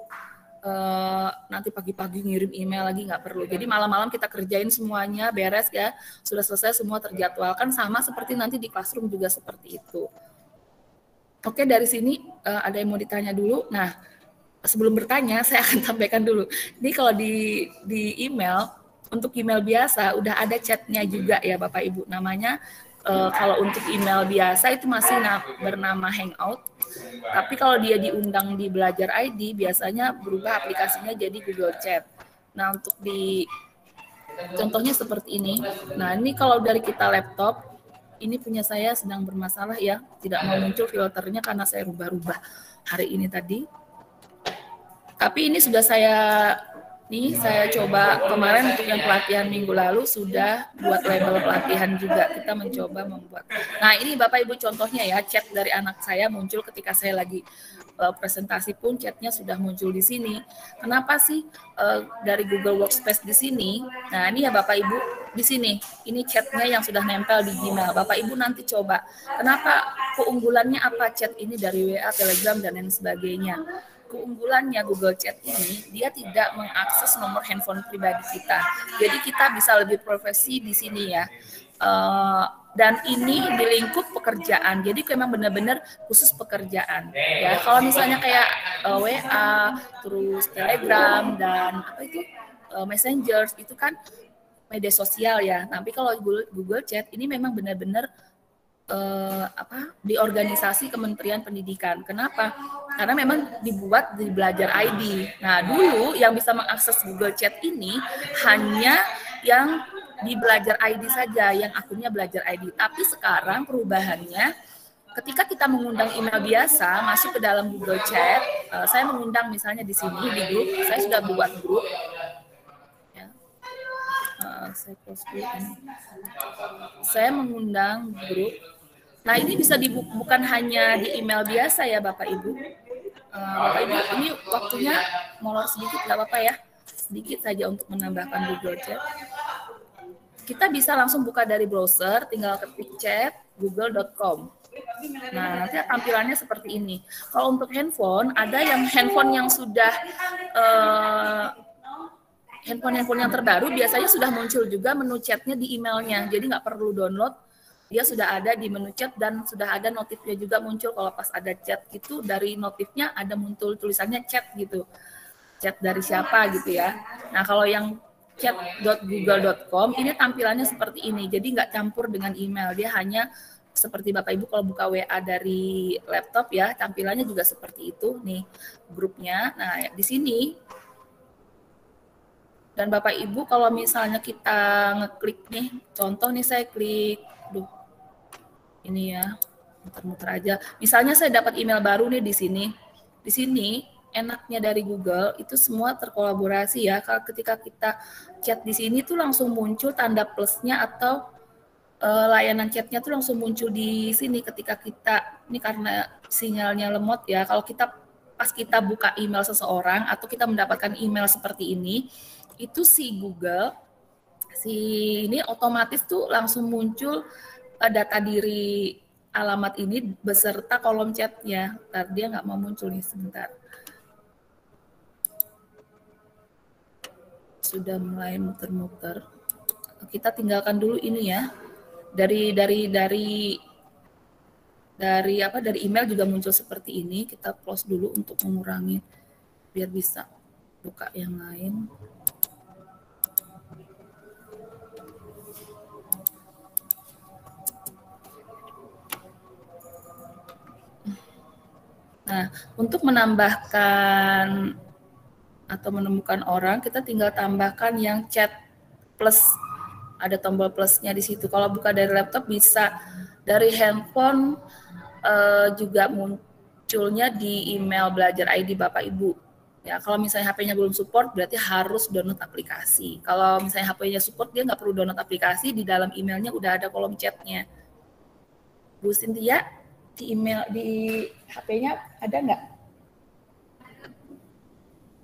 nanti pagi-pagi ngirim email lagi, nggak perlu. Jadi malam-malam kita kerjain semuanya beres ya, sudah selesai semua terjadwalkan, sama seperti nanti di Classroom juga seperti itu. Oke, dari sini ada yang mau ditanya dulu. Nah, sebelum bertanya saya akan sampaikan dulu. Ini kalau di email, untuk email biasa udah ada chatnya juga ya Bapak Ibu, namanya Kalau untuk email biasa itu masih bernama Hangout. Tapi kalau dia diundang di Belajar ID, biasanya berubah aplikasinya jadi Google Chat. Nah, untuk contohnya seperti ini. Nah, ini kalau dari kita laptop, ini punya saya sedang bermasalah ya, tidak mau muncul filternya karena saya rubah-rubah hari ini tadi. Tapi ini sudah saya coba kemarin untuk yang pelatihan minggu lalu sudah buat label pelatihan juga, kita mencoba membuat. Nah, ini Bapak Ibu contohnya ya, chat dari anak saya muncul ketika saya lagi presentasi pun chatnya sudah muncul di sini. Kenapa sih dari Google Workspace di sini? Nah, ini ya Bapak Ibu di sini. Ini chatnya yang sudah nempel di Gmail. Bapak Ibu nanti coba. Kenapa keunggulannya apa chat ini dari WA, Telegram dan lain sebagainya? Keunggulannya Google Chat ini, dia tidak mengakses nomor handphone pribadi kita. Jadi kita bisa lebih profesi di sini ya. Dan ini di lingkup pekerjaan. Jadi memang benar-benar khusus pekerjaan. Ya, kalau misalnya kayak WA, terus Telegram dan Messenger itu kan media sosial ya. Tapi kalau Google Chat ini memang benar-benar di organisasi Kementerian Pendidikan. Kenapa? Karena memang dibuat di Belajar ID. Nah, dulu yang bisa mengakses Google Chat ini hanya yang di Belajar ID saja, yang akunnya Belajar ID. Tapi sekarang perubahannya, ketika kita mengundang email biasa masuk ke dalam Google Chat, saya mengundang misalnya di sini di grup, saya sudah buat grup. Saya post grup ini. Saya mengundang grup. Nah, ini bisa bukan hanya di email biasa ya Bapak Ibu. Bapak Ibu, ini waktunya molor sedikit, nggak apa-apa ya. Sedikit saja untuk menambahkan Google Chat. Kita bisa langsung buka dari browser, tinggal ketik chat google.com. Nah, nanti tampilannya seperti ini. Kalau untuk handphone, ada yang handphone yang sudah handphone yang terbaru biasanya sudah muncul juga menu chatnya di emailnya. Jadi nggak perlu download. Dia sudah ada di menu chat dan sudah ada notifnya juga muncul. Kalau pas ada chat gitu, dari notifnya ada muncul tulisannya chat gitu. Chat dari siapa gitu ya. Nah, kalau yang chat.google.com ini tampilannya seperti ini. Jadi nggak campur dengan email. Dia hanya seperti Bapak Ibu kalau buka WA dari laptop ya, tampilannya juga seperti itu. Nih grupnya. Nah, di sini. Dan Bapak Ibu kalau misalnya kita ngeklik nih, contoh nih saya klik, ini ya, muter-muter aja. Misalnya saya dapat email baru nih di sini. Di sini enaknya dari Google itu semua terkolaborasi ya. Kalau ketika kita chat di sini tuh langsung muncul tanda plusnya atau layanan chatnya tuh langsung muncul di sini ketika kita, ini karena sinyalnya lemot ya. Kalau pas kita buka email seseorang atau kita mendapatkan email seperti ini, itu si Google, ini otomatis tuh langsung muncul data diri alamat ini beserta kolom chatnya. Ntar dia nggak mau muncul nih sebentar. Sudah mulai muter-muter. Kita tinggalkan dulu ini ya. Dari email juga muncul seperti ini. Kita close dulu untuk mengurangi biar bisa buka yang lain. Nah, untuk menambahkan atau menemukan orang, kita tinggal tambahkan yang chat plus. Ada tombol plusnya di situ. Kalau buka dari laptop bisa dari handphone juga munculnya di email Belajar ID Bapak Ibu. Ya, kalau misalnya HP-nya belum support, berarti harus download aplikasi. Kalau misalnya HP-nya support, dia nggak perlu download aplikasi, di dalam emailnya udah ada kolom chatnya. Bu Cynthia, di email di HP-nya ada nggak?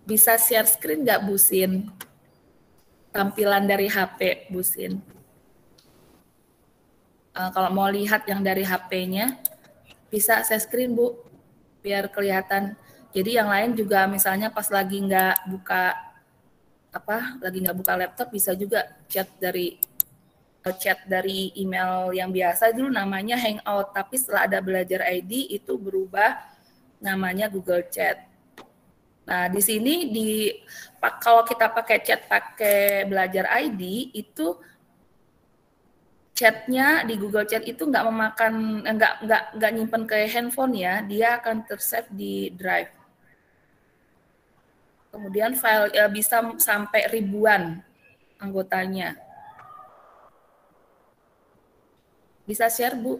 Bisa share screen nggak, Bu Sin? Tampilan dari HP, Bu Sin. Kalau mau lihat yang dari HP-nya, bisa share screen, Bu, biar kelihatan. Jadi yang lain juga misalnya pas lagi nggak buka laptop, bisa juga chat dari email yang biasa dulu namanya Hangout, tapi setelah ada Belajar ID itu berubah namanya Google Chat. Nah, di sini kalau kita pakai chat pakai Belajar ID itu chatnya di Google Chat itu nggak memakan, nggak nyimpen ke handphone ya, dia akan tersave di Drive. Kemudian file bisa sampai ribuan anggotanya. Bisa share, Bu.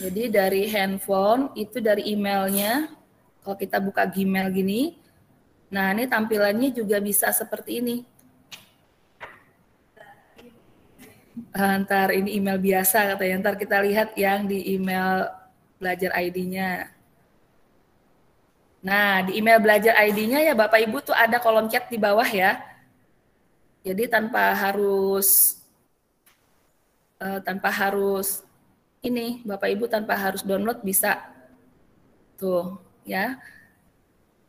Jadi dari handphone itu dari emailnya, kalau kita buka Gmail gini, nah ini tampilannya juga bisa seperti ini. Ntar ini email biasa katanya, ntar kita lihat yang di email belajar ID-nya. Nah, di email belajar ID-nya ya Bapak Ibu tuh ada kolom chat di bawah ya. Jadi tanpa harus ini Bapak Ibu tanpa harus download bisa. Tuh, ya.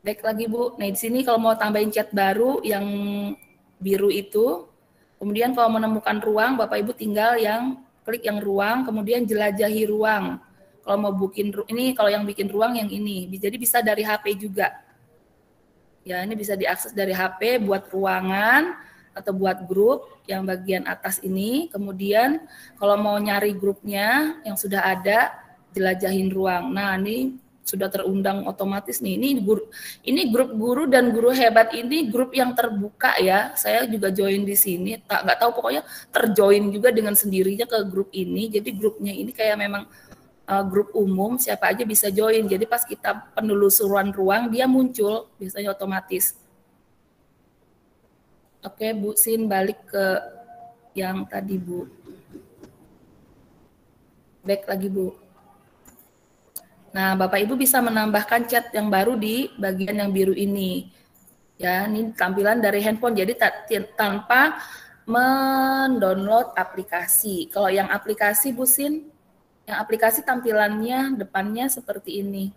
Baik lagi Bu. Nah, di sini kalau mau tambahin chat baru yang biru itu, kemudian kalau menemukan ruang, Bapak Ibu tinggal yang klik yang ruang, kemudian jelajahi ruang. Kalau mau ini kalau yang bikin ruang yang ini. Jadi bisa dari HP juga. Ya, ini bisa diakses dari HP buat ruangan atau buat grup yang bagian atas ini. Kemudian kalau mau nyari grupnya yang sudah ada, jelajahin ruang. Nah, ini sudah terundang otomatis nih. Ini grup guru dan guru hebat ini grup yang terbuka ya. Saya juga join di sini. Nggak tahu pokoknya terjoin juga dengan sendirinya ke grup ini. Jadi grupnya ini kayak memang grup umum, siapa aja bisa join. Jadi pas kita penelusuran ruang, dia muncul, biasanya otomatis. Oke, Bu Sin, balik ke yang tadi, Bu. Back lagi, Bu. Nah, Bapak Ibu bisa menambahkan chat yang baru di bagian yang biru ini. Ya, ini tampilan dari handphone, jadi tanpa mendownload aplikasi. Kalau yang aplikasi, Bu Sin, yang aplikasi tampilannya depannya seperti ini.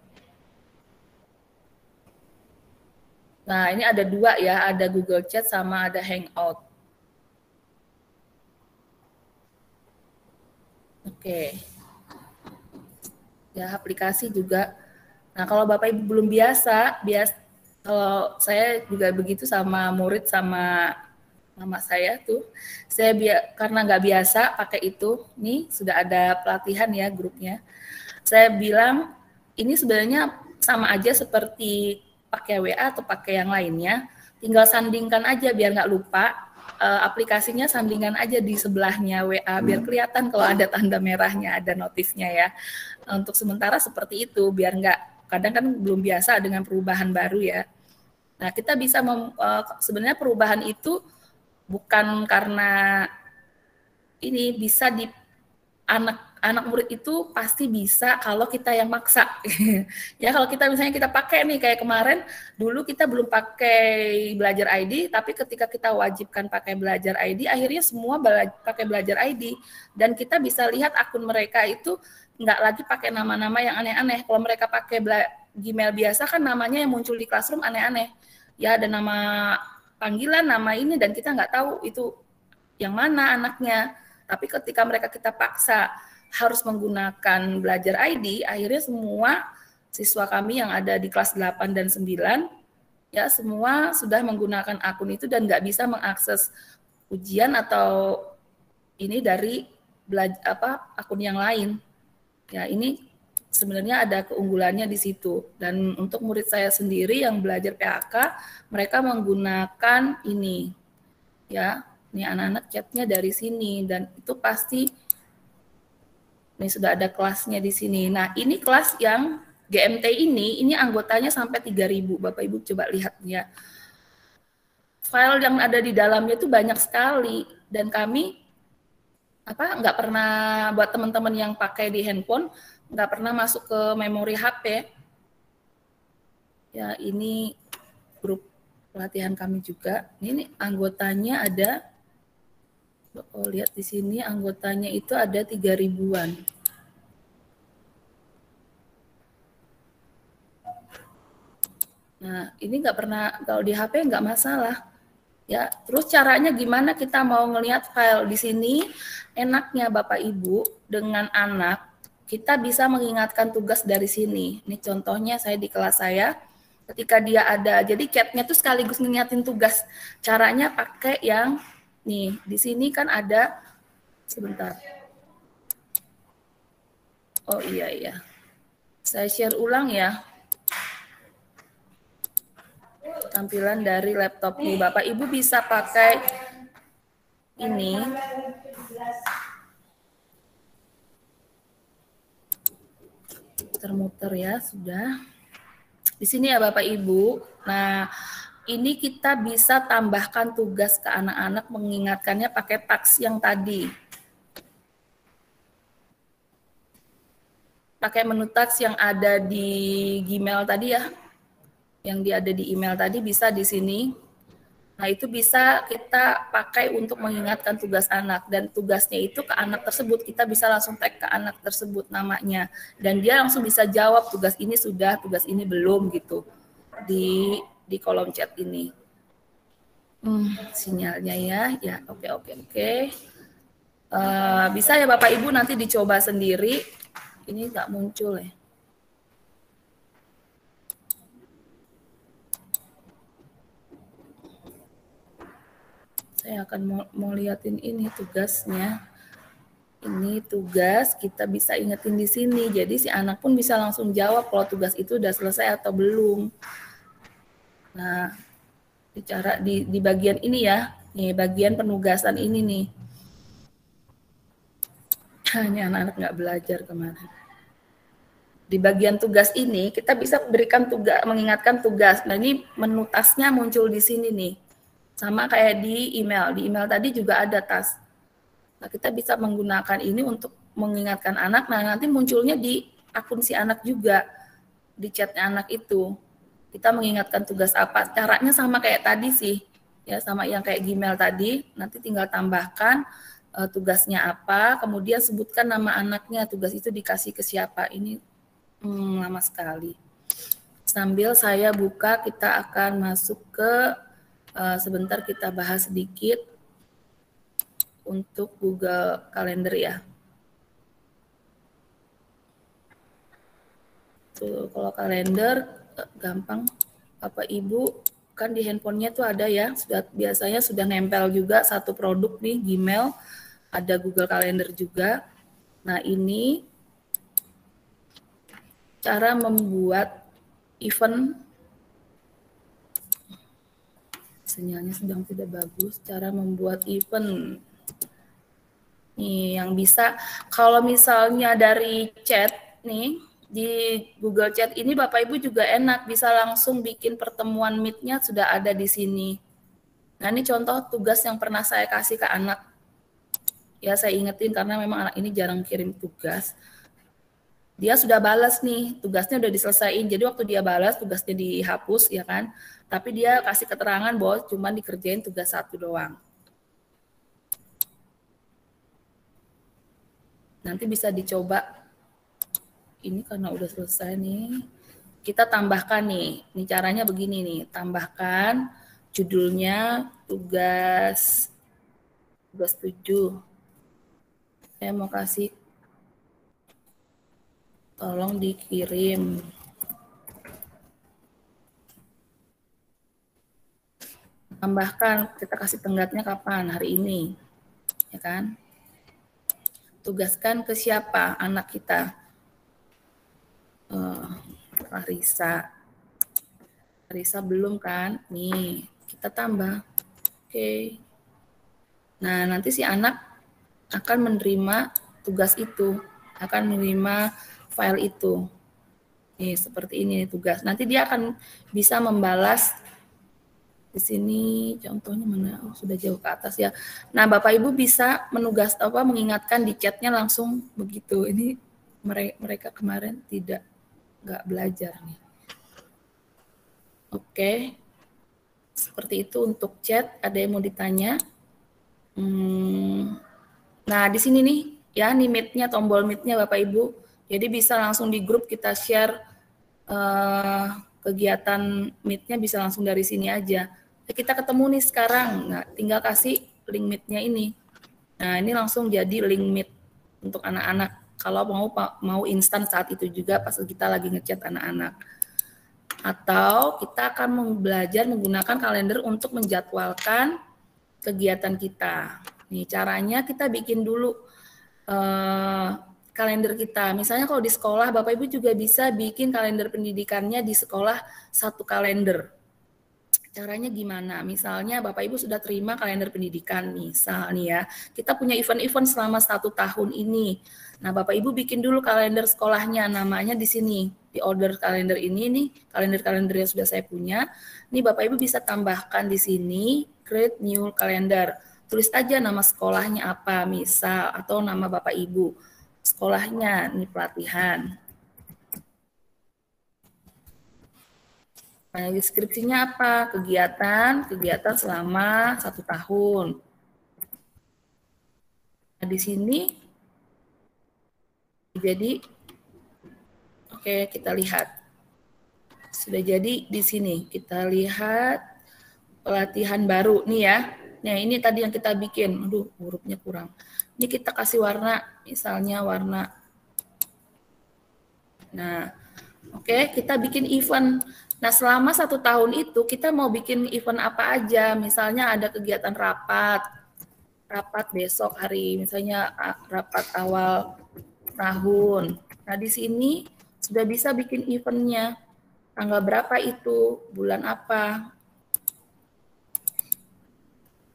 Nah, ini ada dua ya, ada Google Chat sama ada Hangout. Oke. Ya, aplikasi juga. Nah, kalau Bapak Ibu belum biasa, kalau saya juga begitu sama murid sama mama saya tuh, karena nggak biasa pakai itu, nih sudah ada pelatihan ya grupnya. Saya bilang ini sebenarnya sama aja seperti pakai WA atau pakai yang lainnya, tinggal sandingkan aja biar nggak lupa. Aplikasinya sandingan aja di sebelahnya WA biar kelihatan kalau ada tanda merahnya, ada notifnya ya. Untuk sementara seperti itu biar nggak, kadang kan belum biasa dengan perubahan baru ya. Nah, kita bisa sebenarnya perubahan itu bukan karena ini bisa di anak murid itu pasti bisa kalau kita yang maksa. Ya, kalau kita misalnya kita pakai nih kayak kemarin, dulu kita belum pakai belajar ID, tapi ketika kita wajibkan pakai belajar ID, akhirnya semua pakai belajar ID dan kita bisa lihat akun mereka itu nggak lagi pakai nama-nama yang aneh-aneh. Kalau mereka pakai Gmail biasa kan namanya yang muncul di Classroom aneh-aneh. Ya, ada nama panggilan, nama ini, dan kita nggak tahu itu yang mana anaknya. Tapi ketika kita paksa harus menggunakan belajar ID, akhirnya semua siswa kami yang ada di kelas 8 dan 9, ya semua sudah menggunakan akun itu dan nggak bisa mengakses ujian atau ini dari akun yang lain. Ya, ini sebenarnya ada keunggulannya di situ. Dan untuk murid saya sendiri yang belajar PAK, mereka menggunakan ini. Ya, ini anak-anak chatnya dari sini dan itu pasti ini sudah ada kelasnya di sini. Nah, ini kelas yang GMT ini anggotanya sampai 3.000. Bapak Ibu coba lihat ya. File yang ada di dalamnya itu banyak sekali dan kami nggak pernah, buat teman-teman yang pakai di handphone, nggak pernah masuk ke memori HP. Ya, ini grup pelatihan kami juga. Ini anggotanya ada, lihat di sini anggotanya itu ada 3.000-an. Nah, ini nggak pernah, kalau di HP nggak masalah. Ya, terus caranya gimana kita mau ngelihat file di sini? Enaknya Bapak Ibu dengan anak, kita bisa mengingatkan tugas dari sini. Ini contohnya saya di kelas saya, Ketika dia ada, jadi chatnya tuh sekaligus ngingetin tugas. Caranya pakai yang nih, di sini kan ada, sebentar. Oh iya. Saya share ulang ya. Tampilan dari laptop nih. Bapak Ibu bisa pakai ini. Muter-muter ya, sudah. Di sini ya Bapak Ibu. Nah, ini kita bisa tambahkan tugas ke anak-anak, mengingatkannya pakai task yang tadi. Pakai menu task yang ada di Gmail tadi ya. Yang ada di email tadi bisa di sini. Nah, itu bisa kita pakai untuk mengingatkan tugas anak. Dan tugasnya itu ke anak tersebut. Kita bisa langsung tag ke anak tersebut namanya. Dan dia langsung bisa jawab tugas ini sudah, tugas ini belum gitu. Di kolom chat ini. Sinyalnya ya. Oke. Bisa ya Bapak Ibu nanti dicoba sendiri. Ini nggak muncul ya. Saya akan mau liatin ini tugasnya. Ini tugas kita bisa ingetin di sini. Jadi si anak pun bisa langsung jawab kalau tugas itu udah selesai atau belum. Nah, bicara di bagian ini ya. Nih, bagian penugasan ini nih. Hanya anak-anak nggak belajar kemarin. Di bagian tugas ini kita bisa berikan tugas, mengingatkan tugas. Nah, ini menu tasnya muncul di sini nih. Sama kayak di email. Di email tadi juga ada tas. Nah, kita bisa menggunakan ini untuk mengingatkan anak. Nah, nanti munculnya di akun si anak juga. Di chatnya anak itu. Kita mengingatkan tugas apa. Caranya sama kayak tadi sih. Ya, sama yang kayak Gmail tadi. Nanti tinggal tambahkan tugasnya apa. Kemudian sebutkan nama anaknya. Tugas itu dikasih ke siapa. Ini lama sekali. Sambil saya buka, kita akan masuk ke sebentar kita bahas sedikit untuk Google Calendar ya. Tuh, kalau kalender gampang, Bapak Ibu kan di handphonenya tuh ada ya, biasanya sudah nempel juga satu produk nih Gmail, ada Google Calendar juga. Nah ini cara membuat event. Sinyalnya sedang tidak bagus. Cara membuat event. Nih, yang bisa, kalau misalnya dari chat, nih, di Google Chat ini Bapak Ibu juga enak, bisa langsung bikin pertemuan meet-nya sudah ada di sini. Nah, ini contoh tugas yang pernah saya kasih ke anak. Ya, saya ingetin karena memang anak ini jarang kirim tugas. Dia sudah balas nih, tugasnya udah diselesaikan. Jadi waktu dia balas, tugasnya dihapus, ya kan? Tapi dia kasih keterangan bahwa cuma dikerjain tugas satu doang. Nanti bisa dicoba. Ini karena udah selesai nih. Kita tambahkan nih. Ini caranya begini nih. Tambahkan judulnya tugas 7. Saya mau kasih tolong dikirim. Tambahkan, kita kasih tenggatnya kapan? Hari ini. Ya kan? Tugaskan ke siapa? Anak kita. Larissa belum kan? Nih, kita tambah. Oke. Nah, nanti si anak akan menerima tugas itu. Akan menerima file itu. Nih, seperti ini tugas. Nanti dia akan bisa membalas. Di sini contohnya mana? Oh, sudah jauh ke atas ya. Nah, Bapak Ibu bisa mengingatkan di chatnya langsung begitu. Ini mereka kemarin nggak belajar nih. Oke. Seperti itu untuk chat. Ada yang mau ditanya? Nah, di sini nih ya, nih meet-nya, tombol meet-nya Bapak Ibu. Jadi bisa langsung di grup kita share kegiatan meet-nya bisa langsung dari sini aja. Kita ketemu nih sekarang, nah, tinggal kasih link meet-nya ini. Nah, ini langsung jadi link meet untuk anak-anak. Kalau mau instan saat itu juga pas kita lagi ngechat anak-anak. Atau kita akan belajar menggunakan kalender untuk menjadwalkan kegiatan kita. Nih caranya kita bikin dulu kalender kita. Misalnya kalau di sekolah, Bapak Ibu juga bisa bikin kalender pendidikannya di sekolah satu kalender. Caranya gimana? Misalnya Bapak Ibu sudah terima kalender pendidikan, misalnya ya, kita punya event-event selama 1 tahun ini. Nah, Bapak Ibu bikin dulu kalender sekolahnya, namanya di sini, di order kalender ini nih, kalender-kalender yang sudah saya punya. Nih Bapak Ibu bisa tambahkan di sini, create new calendar. Tulis aja nama sekolahnya apa, misal, atau nama Bapak Ibu. Sekolahnya, nih pelatihan. Nah, deskripsinya apa? Kegiatan selama 1 tahun. Nah, di sini jadi, oke, kita lihat. Sudah jadi di sini. Kita lihat pelatihan baru nih ya. Nah, ini tadi yang kita bikin. Aduh, hurufnya kurang. Ini kita kasih warna, misalnya warna. Nah, oke, kita bikin event. Nah, selama 1 tahun itu kita mau bikin event apa aja. Misalnya ada kegiatan rapat besok hari, misalnya rapat awal tahun. Nah, di sini sudah bisa bikin eventnya. Tanggal berapa itu, bulan apa.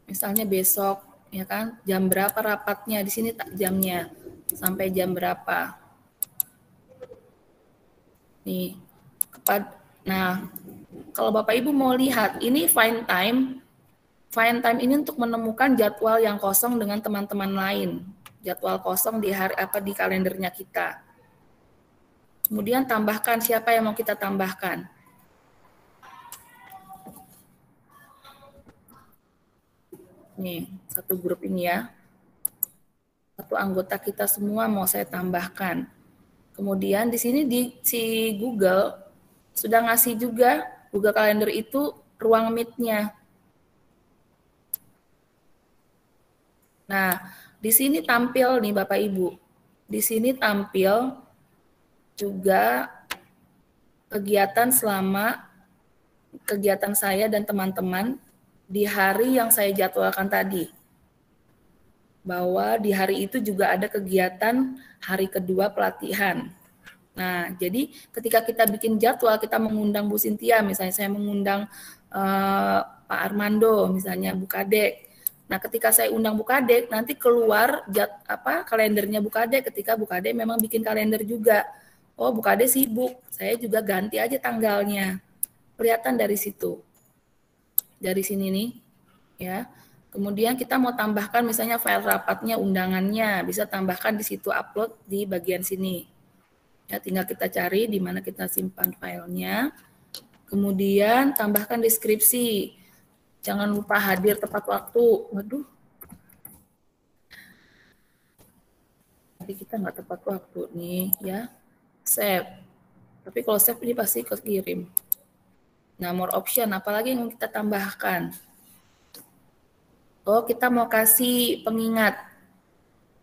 Misalnya besok, ya kan? Jam berapa rapatnya? Di sini jamnya. Sampai jam berapa. Nih. Nah, kalau Bapak Ibu mau lihat, ini find time. Find time ini untuk menemukan jadwal yang kosong dengan teman-teman lain. Jadwal kosong di hari di kalendernya kita. Kemudian tambahkan siapa yang mau kita tambahkan. Nih, satu grup ini ya. Satu anggota kita semua mau saya tambahkan. Kemudian di sini di si Google sudah ngasih juga Google Calendar itu ruang meet-nya. Nah, di sini tampil nih Bapak Ibu. Di sini tampil juga kegiatan saya dan teman-teman di hari yang saya jadwalkan tadi. Bahwa di hari itu juga ada kegiatan hari kedua pelatihan. Nah, jadi ketika kita bikin jadwal, kita mengundang Bu Sintia, misalnya saya mengundang Pak Armando, misalnya Bu Kadek. Nah, ketika saya undang Bu Kadek, nanti keluar kalendernya Bu Kadek ketika Bu Kadek memang bikin kalender juga. Oh, Bu Kadek sibuk, saya juga ganti aja tanggalnya. Kelihatan dari situ. Dari sini nih, ya. Kemudian kita mau tambahkan misalnya file rapatnya, undangannya, bisa tambahkan di situ, upload di bagian sini. Ya, tinggal kita cari di mana kita simpan filenya. Kemudian tambahkan deskripsi. Jangan lupa hadir tepat waktu. Waduh. Jadi kita nggak tepat waktu nih, ya. Save. Tapi kalau save ini pasti kekirim. Nah, more option, apalagi yang kita tambahkan? Oh, kita mau kasih pengingat.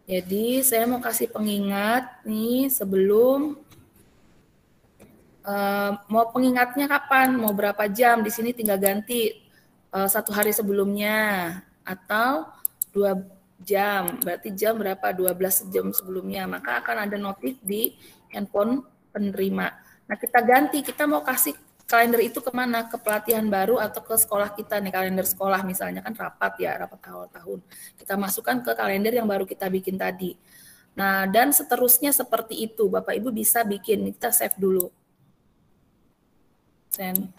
Jadi, saya mau kasih pengingat nih sebelum mau pengingatnya kapan, mau berapa jam, di sini tinggal ganti 1 hari sebelumnya atau 2 jam, berarti jam berapa, 12 jam sebelumnya, maka akan ada notif di handphone penerima. Nah, kita ganti, kita mau kasih kalender itu kemana, ke pelatihan baru atau ke sekolah kita nih, kalender sekolah misalnya kan rapat ya, rapat awal tahun. Kita masukkan ke kalender yang baru kita bikin tadi. Nah, dan seterusnya seperti itu, Bapak Ibu bisa bikin, kita save dulu. Send.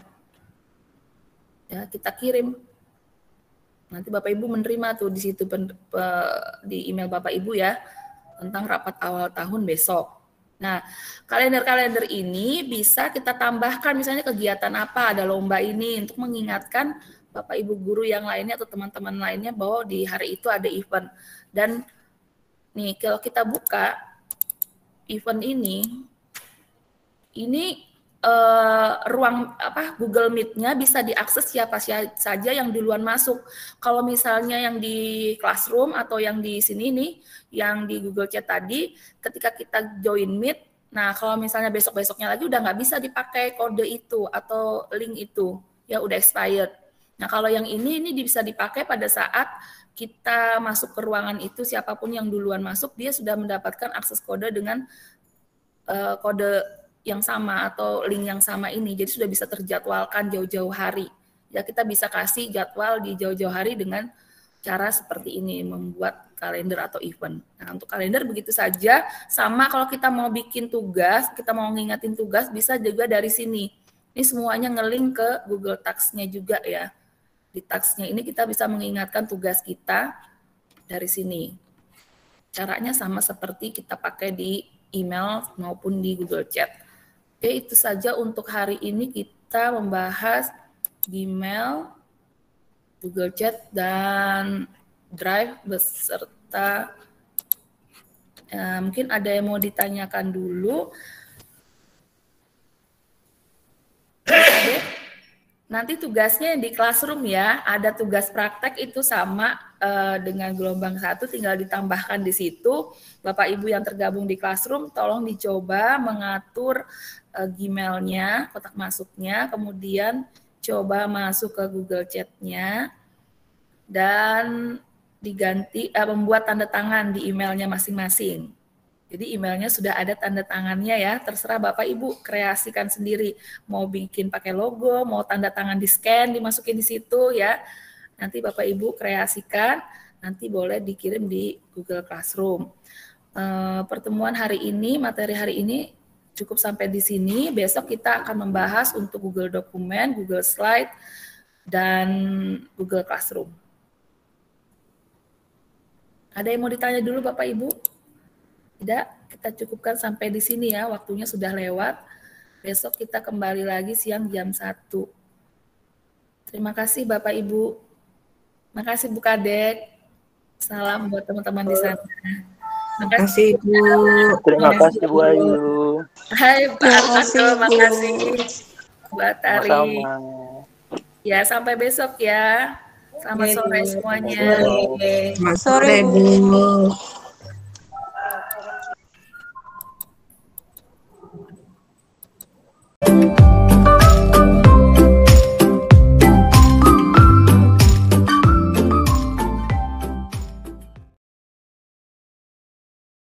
Ya, kita kirim. Nanti Bapak Ibu menerima tuh di situ di email Bapak Ibu ya, tentang rapat awal tahun besok. Nah, kalender-kalender ini bisa kita tambahkan misalnya kegiatan apa, ada lomba ini untuk mengingatkan Bapak Ibu guru yang lainnya atau teman-teman lainnya bahwa di hari itu ada event. Dan nih kalau kita buka event ini ruang Google Meet-nya bisa diakses siapa saja yang duluan masuk. Kalau misalnya yang di Classroom atau yang di sini nih, yang di Google Chat tadi, ketika kita join Meet, Nah, kalau misalnya besok-besoknya lagi udah nggak bisa dipakai kode itu atau link itu, ya udah expired. Nah, kalau yang ini bisa dipakai pada saat kita masuk ke ruangan itu, siapapun yang duluan masuk, dia sudah mendapatkan akses kode dengan kode yang sama atau link yang sama ini. Jadi sudah bisa terjadwalkan jauh-jauh hari. Ya, kita bisa kasih jadwal di jauh-jauh hari dengan cara seperti ini, membuat kalender atau event. Nah, untuk kalender begitu saja, sama kalau kita mau bikin tugas, kita mau ngingetin tugas, bisa juga dari sini. Ini semuanya ngelink ke Google Tasks-nya juga ya. Di Tasks-nya ini kita bisa mengingatkan tugas kita dari sini. Caranya sama seperti kita pakai di email maupun di Google Chat. Oke, itu saja untuk hari ini kita membahas Gmail, Google Chat, dan Drive beserta mungkin ada yang mau ditanyakan dulu. Nanti tugasnya di Classroom ya, ada tugas praktek itu sama dengan gelombang 1, tinggal ditambahkan di situ. Bapak Ibu yang tergabung di Classroom, tolong dicoba mengatur Gmail-nya, kotak masuknya, kemudian coba masuk ke Google Chat-nya, dan diganti membuat tanda tangan di emailnya masing-masing. Jadi emailnya sudah ada tanda tangannya ya, terserah Bapak Ibu kreasikan sendiri. Mau bikin pakai logo, mau tanda tangan di scan, dimasukin di situ ya. Nanti Bapak Ibu kreasikan, nanti boleh dikirim di Google Classroom. Pertemuan hari ini, materi hari ini cukup sampai di sini. Besok kita akan membahas untuk Google Dokumen, Google Slide, dan Google Classroom. Ada yang mau ditanya dulu Bapak Ibu? Tidak, kita cukupkan sampai di sini ya, waktunya sudah lewat. Besok kita kembali lagi siang jam 1. Terima kasih Bapak Ibu. Terima kasih Bu Kadek. Salam buat teman-teman di sana. Terima kasih Bu. Terima kasih Bu Ayu. Hai Pak Arkanto, terima kasih Mbak Tari. Sama-sama. Ya, sampai besok ya. Selamat sore semuanya. Selamat sore Bu.